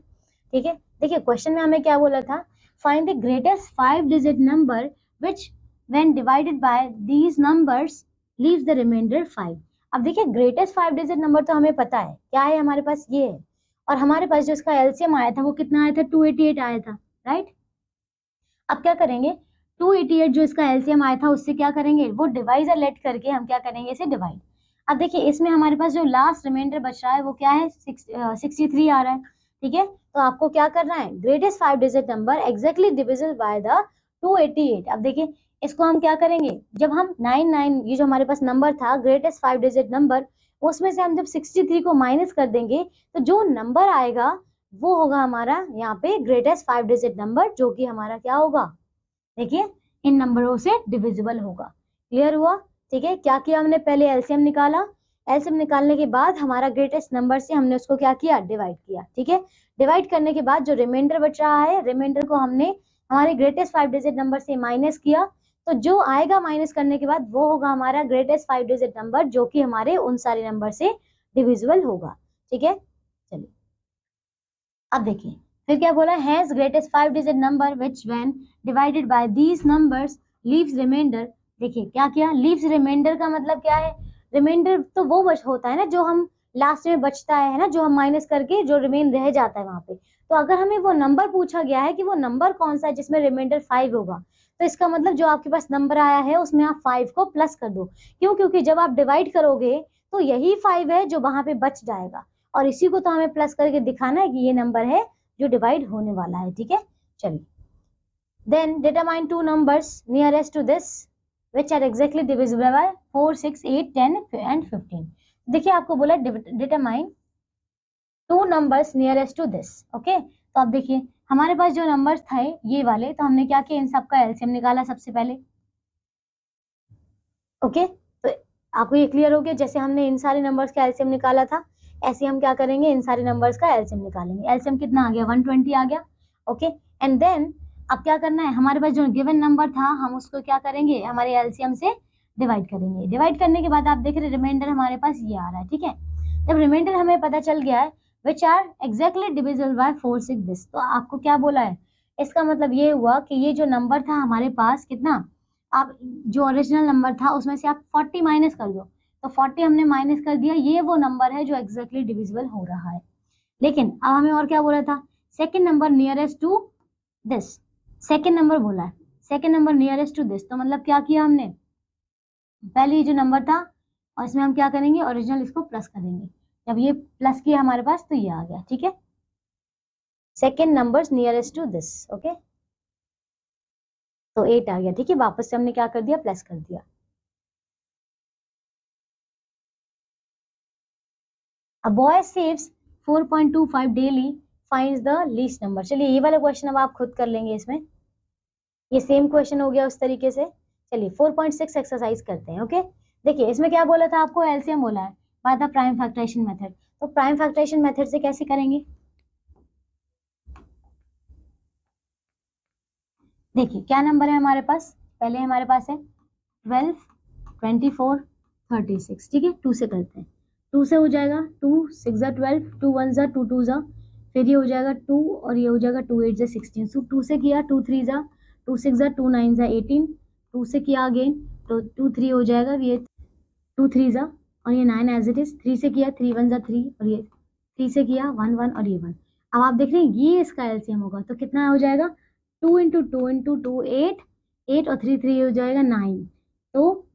ठीक है, देखिए क्वेश्चन में हमें क्या बोला था, find the greatest 5 digit number which when divided by these numbers leaves the remainder 5। अब देखिए ग्रेटेस्ट 5 डिजिट नंबर तो हमें पता है क्या है, हमारे पास ये है, और हमारे पास जो इसका एलसीएम आया था वो कितना आया था, 288 आया था, राइट। अब क्या करेंगे, 288 जो इसका एलसीएम आया था उससे क्या करेंगे, वो डिवाइजर लेट करके हम क्या करेंगे, इसे डिवाइड। अब देखिए इसमें हमारे पास जो लास्ट रिमाइंडर बच रहा है वो क्या है, 63 आ रहा है। ठीक है, तो आपको क्या करना है, greatest 5 digit number exactly divisible by the 288। अब देखिए इसको हम क्या करेंगे, जब हम 99 ये जो हमारे पास नंबर था ग्रेटेस्ट 5 डिजिट नंबर, उसमें से हम जब 63 को माइनस कर देंगे तो जो नंबर आएगा वो होगा हमारा यहाँ पे ग्रेटेस्ट 5 डिजिट नंबर, जो कि हमारा क्या होगा, देखिए इन नंबरों से डिविजिबल होगा। क्लियर हुआ। ठीक है, क्या किया हमने, पहले एलसीएम निकाला, एलसीएम निकालने के बाद हमारा ग्रेटेस्ट नंबर से हमने उसको क्या किया, डिवाइड किया। ठीक है, डिवाइड करने के बाद जो रिमाइंडर बच रहा है, रिमाइंडर को हमने हमारे ग्रेटेस्ट 5 डिजिट नंबर से माइनस किया, तो जो आएगा माइनस करने के बाद वो होगा हमारा ग्रेटेस्ट 5 डिजिट नंबर, जो कि हमारे उन सारे नंबर से डिविजिबल होगा। ठीक है, चलिए अब देखिए फिर क्या बोला, has greatest 5 digit number which when divided by these numbers leaves remainder. देखिए क्या किया, लीव्स रिमाइंडर का मतलब क्या है, रिमाइंडर तो वो बच होता है ना जो हम लास्ट में बचता है ना, जो हम माइनस करके जो रिमेन रह जाता है वहां पे। तो अगर हमें वो नंबर पूछा गया है कि वो नंबर कौन सा है जिसमें रिमाइंडर 5 होगा, तो इसका मतलब जो आपके पास नंबर आया है उसमें आप 5 को प्लस कर दो। क्यों, क्योंकि जब आप डिवाइड करोगे तो यही 5 है जो वहां पे बच जाएगा, और इसी को तो हमें प्लस करके दिखाना है कि ये नंबर है जो डिवाइड होने वाला है। ठीक है, चलिए then determine 2 numbers nearest to this which are exactly divisible by 4 6 8 10 and 15। देखिए आपको बोला determine 2 numbers nearest to this. Okay, तो अब देखिए हमारे पास जो नंबर्स थे ये वाले, तो हमने क्या किया, इन सबका एलसीएम निकाला सबसे पहले। ओके, तो आपको ये क्लियर हो गया, जैसे हमने इन सारे नंबर्स का एलसीएम निकाला था, ऐसे हम क्या करेंगे, इन सारे नंबर्स का एलसीएम निकालेंगे। एलसीएम कितना आ गया, 120 आ गया। ओके, एंड देन अब क्या करना है, हमारे पास जो गिवन नंबर था हम उसको क्या करेंगे, हमारे एलसीएम से डिवाइड करेंगे। डिवाइड करने के बाद आप देख रहे रिमाइंडर हमारे पास ये आ रहा है। ठीक है, जब रिमाइंडर हमें पता चल गया है which are exactly divisible by 4 6 this, तो आपको क्या बोला है, इसका मतलब ये हुआ कि ये जो नंबर था हमारे पास कितना, आप जो ओरिजिनल नंबर था उसमें से आप 40 माइनस कर दो, तो 40 हमने माइनस कर दिया, ये वो नंबर है जो एग्जैक्टली डिविजिबल हो रहा है। लेकिन अब हमें और क्या बोला था, second number nearest to this, second number बोला है, second number nearest to this, तो मतलब क्या किया हमने, पहले ये जो नंबर था और इसमें हम क्या करेंगे, ओरिजिनल इसको प्लस करेंगे। जब ये प्लस किया हमारे पास तो ये आ गया। ठीक है, second numbers nearest to this. Okay, तो 8 आ गया। ठीक है, वापस से हमने क्या कर दिया, प्लस कर दिया। A boy saves 4.25 daily, finds the least number। चलिए ये वाला क्वेश्चन अब आप खुद कर लेंगे, इसमें ये सेम क्वेश्चन हो गया उस तरीके से। चलिए 4.6 एक्सरसाइज करते हैं। ओके, देखिए इसमें क्या बोला था आपको, एलसीएम बोला है by the prime factorization method. तो प्राइम फैक्टराइजेशन मेथड से कैसे करेंगे, देखिए क्या नंबर है हमारे पास, पहले हमारे पास है 12 24 36। ठीक है, 2 से करते हैं, 2 से हो जाएगा 2 6 जा 12, 2 1 जा 2 2 जा, फिर ये हो जाएगा 2 और ये हो जाएगा 2 8 जा 16। सो 2 से किया 2 3 जा 2 6 जा 2 9 जा 18, 2 से किया अगेन तो 2 3 हो जाएगा, ये 2 3 जा और ये 9 एज इट इज, 3 से किया 3 1 जा 3 और ये 3 से किया 1 1 और ये 1। अब आप देख रहे हैं ये इसका एलसीएम होगा, तो कितना हो जाएगा, 2 इंटू 2 इंटू 2 8 8 और 3 3 हो जाएगा 9, तो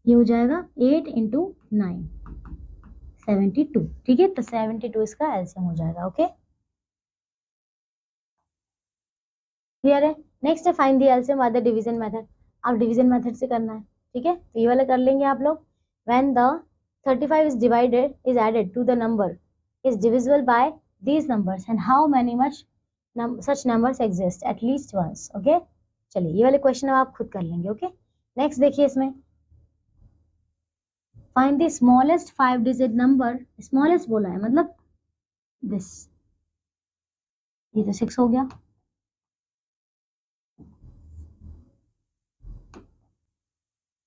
ये हो जाएगा 8 इंटू 9 72। ठीक है, तो 72 इसका एलसीएम हो जाएगा। ओके, क्लियर है। नेक्स्ट है find the LCM by the division method. अब डिवीजन मेथड से करना है। ठीक है, तो ये वाला कर लेंगे आप लोग। When the 35 is divided is added to the number is divisible by these numbers and how many much such numbers exist at least once। Okay, चलिए ये वाले क्वेश्चन आप खुद कर लेंगे। ओके, नेक्स्ट देखिए इसमें find the smallest 5 digit number, smallest बोला है मतलब दिस, ये तो 6 हो गया।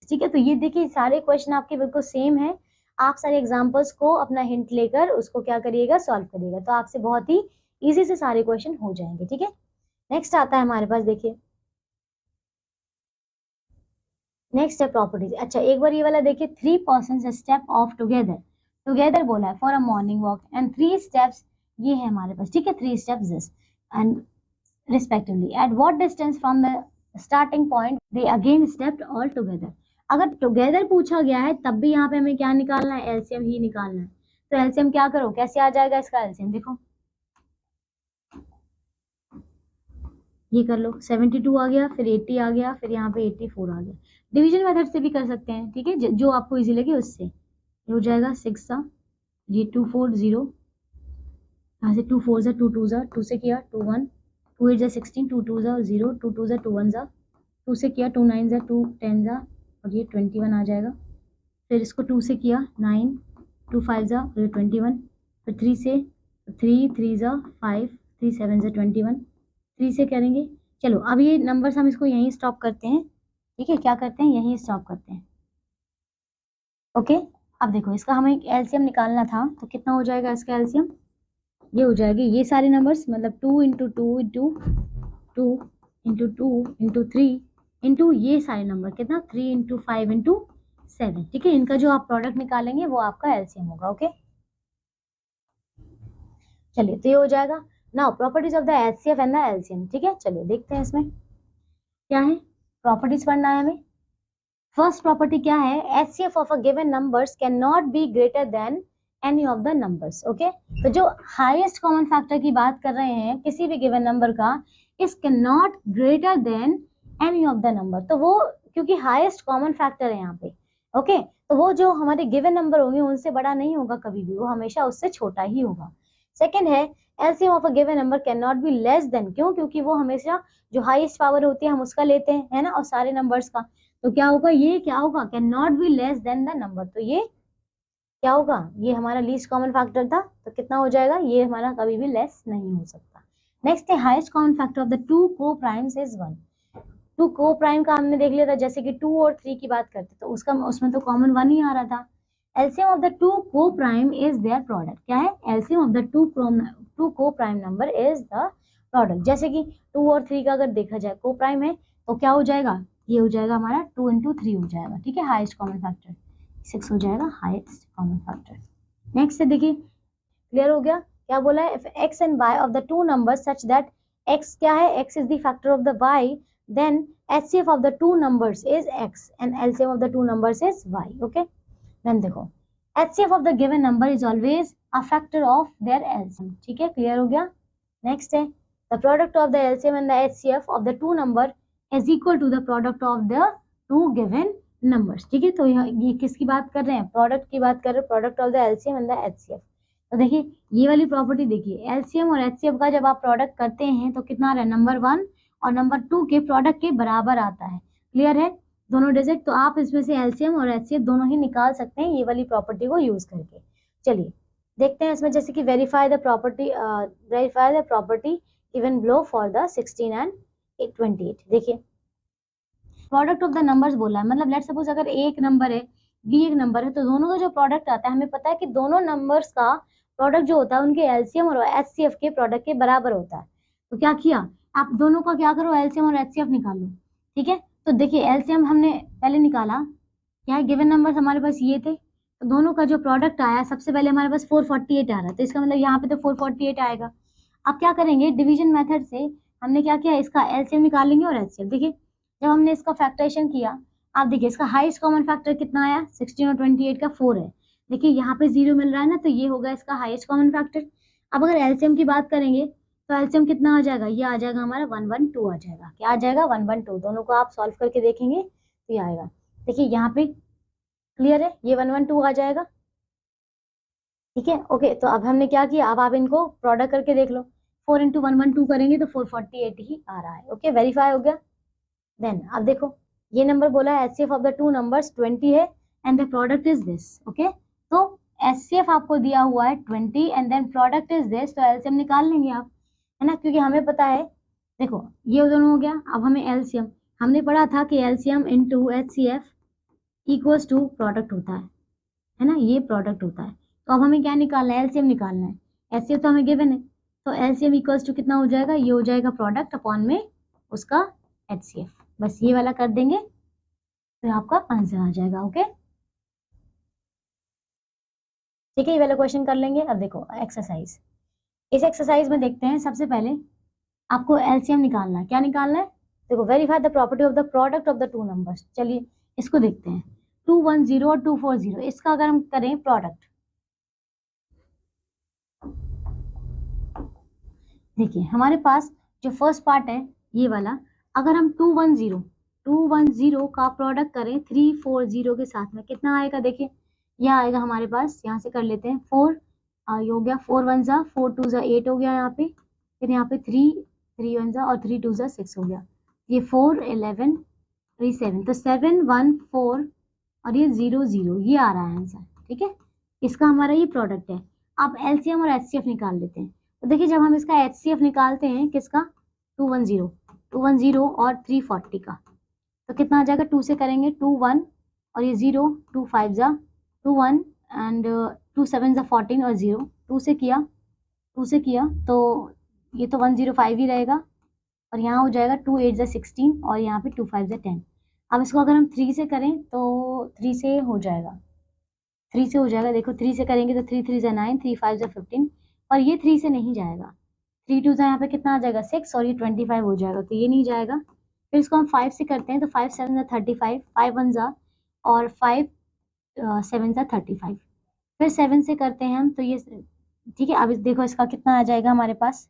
ठीक है, तो ये देखिए सारे क्वेश्चन आपके बिल्कुल सेम है, आप सारे एग्जांपल्स को अपना हिंट लेकर उसको क्या करिएगा, सॉल्व करिएगा, तो आपसे बहुत ही इजी से सारे क्वेश्चन हो जाएंगे। ठीक है, नेक्स्ट आता है हमारे पास, देखिए नेक्स्ट है प्रॉपर्टीज। अच्छा एक बार ये वाला देखिए, 3 persons step of together, together बोला है for a morning walk and 3 steps, ये है हमारे पास। ठीक है, 3 steps this and respectively at what distance from the starting point they again stepped all together. अगर टुगेदर पूछा गया है तब भी यहाँ पे हमें क्या निकालना है, एलसीएम ही निकालना है। तो एलसीएम क्या करो, कैसे आ जाएगा इसका एलसीएम, देखो ये कर लो, 72 आ गया, फिर 80 आ गया, फिर यहाँ पे 84 आ गया। डिवीजन मेथड से भी कर सकते हैं। ठीक है, जो आपको इजी लगे उससे। ये हो जाएगा 6 सा, ये 2 4 0, यहाँ से 2 4 जा 2 2 जा, 2 से किया 2 1, 2 8 जा 16, 2 2 जा 0, 2 2 जा 2 1 जा, 2 से किया 2 9 जा 2 10 जा और ये 21 आ जाएगा। फिर इसको 2 से किया 9, 2 5 जा और ये 21, फिर 3 से 3 3 जा 5, 3 7 जा 21, 3 से करेंगे। चलो अब ये नंबर्स हम इसको यहीं स्टॉप करते हैं। ठीक है, क्या करते हैं, यहीं स्टॉप करते हैं। ओके, अब देखो इसका हमें एलसीएम निकालना था, तो कितना हो जाएगा इसका एलसीएम, ये हो जाएगी ये सारे नंबर्स मतलब 2 into 2 into 2 into 2 into 3 into ये सारे नंबर कितना 3 इंटू 5 इंटू 7। ठीक है, इनका जो आप प्रोडक्ट निकालेंगे वो आपका एलसीएम होगा। ओके, चलिए तो ये हो जाएगा। Now properties of the HCF and the LCM. ठीक है, चलिए देखते हैं इसमें क्या है, प्रॉपर्टीज पढ़ना है हमें। फर्स्ट प्रॉपर्टी क्या है, HCF of a given numbers can not be greater than any of the numbers. Okay, तो जो हाईएस्ट कॉमन फैक्टर की बात कर रहे हैं किसी भी गिवन नंबर का, इस can not greater than any of the number, तो वो क्योंकि हाईएस्ट कॉमन फैक्टर है यहाँ पे, ओके तो वो जो हमारे गिवन नंबर होंगे उनसे बड़ा नहीं होगा कभी भी, वो हमेशा उससे छोटा ही होगा। सेकंड है LCM of a given number can not be less than, क्यों? क्योंकि वो हमेशा जो हाईएस्ट पावर होती है हम उसका लेते हैं, है ना, और सारे नंबर्स का, तो क्या होगा, ये क्या होगा, can not be less than the number, तो ये क्या होगा, ये हमारा लीस्ट कॉमन फैक्टर था, तो कितना हो जाएगा, ये हमारा कभी भी लेस नहीं हो सकता। नेक्स्ट है highest common factor of the to को प्राइम्स इज 1। टू को प्राइम का हमने देख लिया था, जैसे कि 2 और 3 की बात करते तो उसका उसमें तो कॉमन 1 ही आ रहा था। एलसीएम ऑफ द टू को प्राइम इज देयर प्रोडक्ट, क्या है, एलसीएम ऑफ द टू को prime number is the product. जैसे कि 2 और 3 का अगर देखा जाए को प्राइम है तो क्या हो जाएगा, ये हो जाएगा हमारा 2 into 3 हो जाएगा, ठीक है, हाईएस्ट कॉमन फैक्टर 6 हो जाएगा हाईएस्ट कॉमन फैक्टर। नेक्स्ट है देखिए, क्लियर हो गया, क्या बोला है, if x and y of the two numbers such that x क्या है, x is the factor of the y, then HCF of the two numbers is x and LCM of the two numbers is y, okay। then देखो HCF of the given number is always a factor of their LCM, ठीक है, clear हो गया। Next है the product of the LCM and the HCF of the two number is equal to the product of the two given numbers, ठीक है, तो ये किसकी बात कर रहे हैं, प्रोडक्ट की बात कर रहे हैं, product of the LCM and the HCF। तो देखिए ये वाली प्रॉपर्टी देखिए, एलसीएम और एचसीएफ का जब आप प्रोडक्ट करते हैं तो कितना आ रहा है, नंबर 1 और नंबर 2 के प्रोडक्ट के बराबर आता है, क्लियर है, दोनों डिजिट, तो आप इसमें से एलसीएम और एचसीएफ दोनों ही निकाल सकते हैं ये वाली प्रॉपर्टी को यूज करके। चलिए देखते हैं इसमें, जैसे कि verify the property given below for the 16 and 28। देखिए प्रोडक्ट ऑफ द नंबर्स बोला है, मतलब लेट सपोज अगर एक नंबर है बी एक नंबर है तो दोनों का जो प्रोडक्ट आता है, हमें पता है कि दोनों नंबर्स का प्रोडक्ट जो होता है उनके एलसीएम और एचसीएफ के प्रोडक्ट के बराबर होता है। तो क्या किया, आप दोनों का क्या करो, एलसीएम और एचसीएफ निकालो, ठीक है। तो देखिए एलसीएम हमने पहले निकाला, क्या है, गिवन नंबर्स हमारे पास ये थे, तो दोनों का जो प्रोडक्ट आया सबसे पहले हमारे पास 448 आ रहा है, तो इसका मतलब यहाँ पे तो 448 आएगा। अब क्या करेंगे, डिवीजन मेथड से हमने क्या किया, इसका एलसीएम निकाल लेंगे और एचसीएफ। देखिए जब हमने इसका फैक्टराइजेशन किया, आप देखिए इसका हाईएस्ट कॉमन फैक्टर कितना आया, 16 और 28 का 4 है, देखिए यहाँ पे 0 मिल रहा है ना, तो ये होगा इसका हाईएस्ट कॉमन फैक्टर। अब अगर एलसीएम की बात करेंगे तो एलसीएम कितना आ जाएगा, ये आ जाएगा हमारा 112 आ जाएगा, क्या आ जाएगा 112, दोनों को आप सॉल्व करके देखेंगे तो ये आएगा। देखिए यहाँ पे क्लियर है, ये 112 आ जाएगा, ठीक है, ओके। तो अब हमने क्या किया, अब आप इनको प्रोडक्ट करके देख लो, 4 into 112 करेंगे तो 448 ही आ रहा है, ओके, वेरीफाई हो गया। देन अब देखो ये नंबर बोला है HCF of the two numbers 20 है and the product is this, okay. तो एचसीएफ आपको दिया हुआ है 20 and then product is this, तो एलसीएम निकाल लेंगे आप, है ना, क्योंकि हमें पता है, देखो ये दोनों हो गया। अब हमें एलसीएम, हमने पढ़ा था कि LCM into HCF equals to product होता है ना, ये प्रोडक्ट होता है। तो अब हमें क्या निकालना है, एलसीएम निकालना है, एचसीएफ तो हमें गिवन है, तो एलसीएम इक्वल्स टू कितना हो जाएगा, ये हो जाएगा प्रोडक्ट अपॉन में उसका एचसीएफ, बस ये वाला कर देंगे तो आपका आंसर आ जाएगा, ओके, ठीक है, ये वाला क्वेश्चन कर लेंगे। अब देखो एक्सरसाइज, इस एक्सरसाइज में देखते हैं, सबसे पहले आपको एलसीएम निकालना है, क्या निकालना है, देखो verify the property of the product of the two numbers. चलिए इसको देखते हैं, 210 और 240, इसका अगर हम करें प्रोडक्ट, देखिए हमारे पास जो फर्स्ट पार्ट है ये वाला, अगर हम 210 का प्रोडक्ट करें 340 के साथ में कितना आएगा, देखिए यह आएगा हमारे पास, यहाँ से कर लेते हैं 4, ये हो गया 4 1 जा 4 2 जा 8 हो गया यहाँ पे, फिर यहाँ पे 3 1 जा और 3 2 जा 6 हो गया, ये 4 11 3 7, तो 7 1 4 और ये 0 0, ये आ रहा है आंसर, ठीक है, इसका हमारा ये प्रोडक्ट है। अब एलसीएम और एचसीएफ निकाल लेते हैं, तो देखिए जब हम इसका एचसीएफ निकालते हैं किसका, 210 और 340 का, तो कितना आ जाएगा, 2 से करेंगे 2 1 और ये 0 2 5 जा 2 1 एंड 2 7 जा 14 और 0 2 से किया तो ये तो 105 ही रहेगा, और यहाँ हो जाएगा 2 8 जा 16 और यहाँ पे 2 5 जा 10। अब इसको अगर हम 3 से करें तो 3 से हो जाएगा, देखो 3 से करेंगे तो 3 3 जा 9 3 5 जा 15, और ये 3 से नहीं जाएगा, 3 2 जा यहाँ पे कितना आ जाएगा 6 और ये 25 हो जाएगा, तो ये नहीं जाएगा। फिर इसको हम 5 से करते हैं तो 5 7 जा 35, 5 1 जा और 5 7 जा 35, फिर 7 से करते हैं हम तो ये, ठीक है। अब देखो इसका कितना आ जाएगा हमारे पास,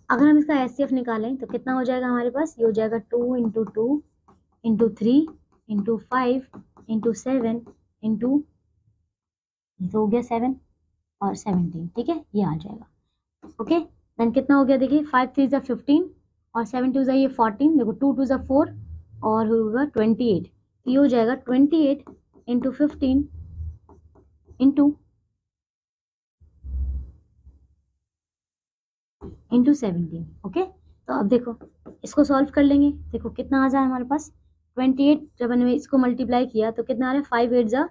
अगर हम इसका एचसीएफ निकालें तो कितना हो जाएगा हमारे पास, ये हो जाएगा 2 into 2 into 3 into 5 into 7 into, तो हो गया 7 और 17, ठीक है, ये आ जाएगा। ओके, देन कितना हो गया, देखिए 5 3 जा 15 और 7 2 जा ये 14, देखो 2 2 जा 4 और होगा 28, ये हो जाएगा 28 इंटू 15 इंटू 17। ओके, तो अब देखो इसको सॉल्व कर लेंगे, देखो कितना आ जाए हमारे पास 28, जब हमने इसको मल्टीप्लाई किया तो कितना आ रहा है 5 8 जा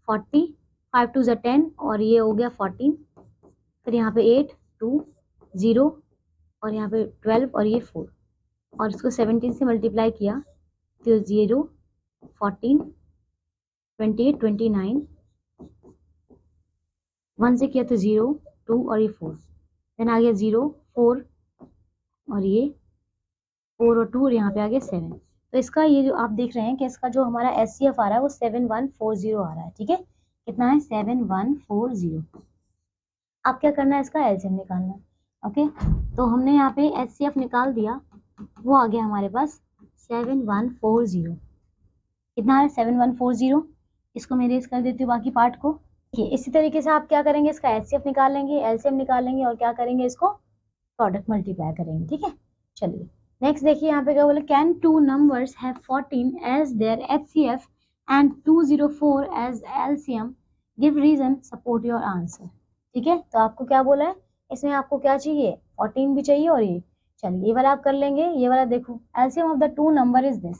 40, 5 2 जा 10 और ये हो गया 14, फिर यहाँ पे 8 2 0 और यहाँ पे 12 और ये 4 और इसको 17 से मल्टीप्लाई किया तो 0 14 28 29, 1 से किया तो 0 2 और ये 4, देन आ गया 0 4 और ये 4 और 2 और यहाँ पे आ गया 7। तो इसका ये जो आप देख रहे हैं कि इसका जो हमारा एचसीएफ आ रहा है वो 7140 आ रहा है, ठीक है, कितना है 7140। अब क्या करना है, इसका एलसीएम निकालना है। ओके, तो हमने यहाँ पे एचसीएफ निकाल दिया, वो आ गया हमारे पास 7140, कितना है 7140। इसको मैं इरेज कर देती हूँ बाकी पार्ट को। ये इसी तरीके से आप क्या करेंगे, इसका एचसीएफ निकाल लेंगे, एलसीएम निकाल लेंगे और क्या करेंगे, इसको प्रोडक्ट मल्टीप्लाई करेंगे, ठीक है। चलिए नेक्स्ट देखिए यहाँ पे क्या बोला, can two numbers have 14 as their HCF and 204 as LCM, give reason, support your answer. ठीक है, तो आपको क्या बोला है, इसमें आपको क्या चाहिए, 14 भी चाहिए और ये, चलिए ये वाला आप कर लेंगे। ये वाला देखो, LCM of the two number is this,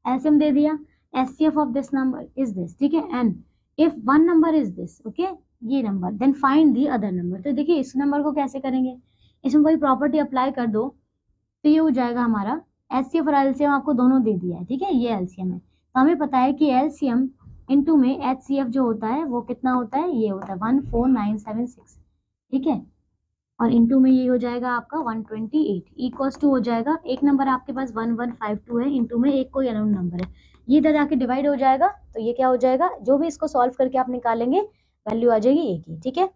LCM दे दिया, HCF of this number is this, ठीक है, and if one number is this, okay, ये number, then find the other number. तो देखिए इस नंबर को कैसे करेंगे, इसमें कोई प्रॉपर्टी अप्लाई कर दो तो ये हो जाएगा हमारा एचसीएफ और एलसीएम, आपको दोनों दे दिया है, ठीक है, ये एलसीएम है, तो हमें पता है कि एलसीएम इनटू में एचसीएफ जो होता है वो कितना होता है, ये होता है 14976, ठीक है, और इनटू में ये हो जाएगा आपका 128 इक्वल्स टू हो जाएगा, एक नंबर आपके पास 1152 है, इनटू में एक कोई अननोन नंबर है, ये इधर जाके डिवाइड हो जाएगा, तो ये क्या हो जाएगा, जो भी इसको सॉल्व करके आप निकालेंगे वैल्यू आ जाएगी एक ही, ठीक है।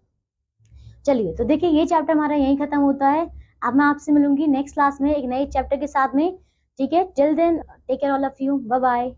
चलिए तो देखिए ये चैप्टर हमारा यहीं खत्म होता है। अब मैं आपसे मिलूंगी नेक्स्ट क्लास में एक नए चैप्टर के साथ में, ठीक है, till then take care all of you, bye bye.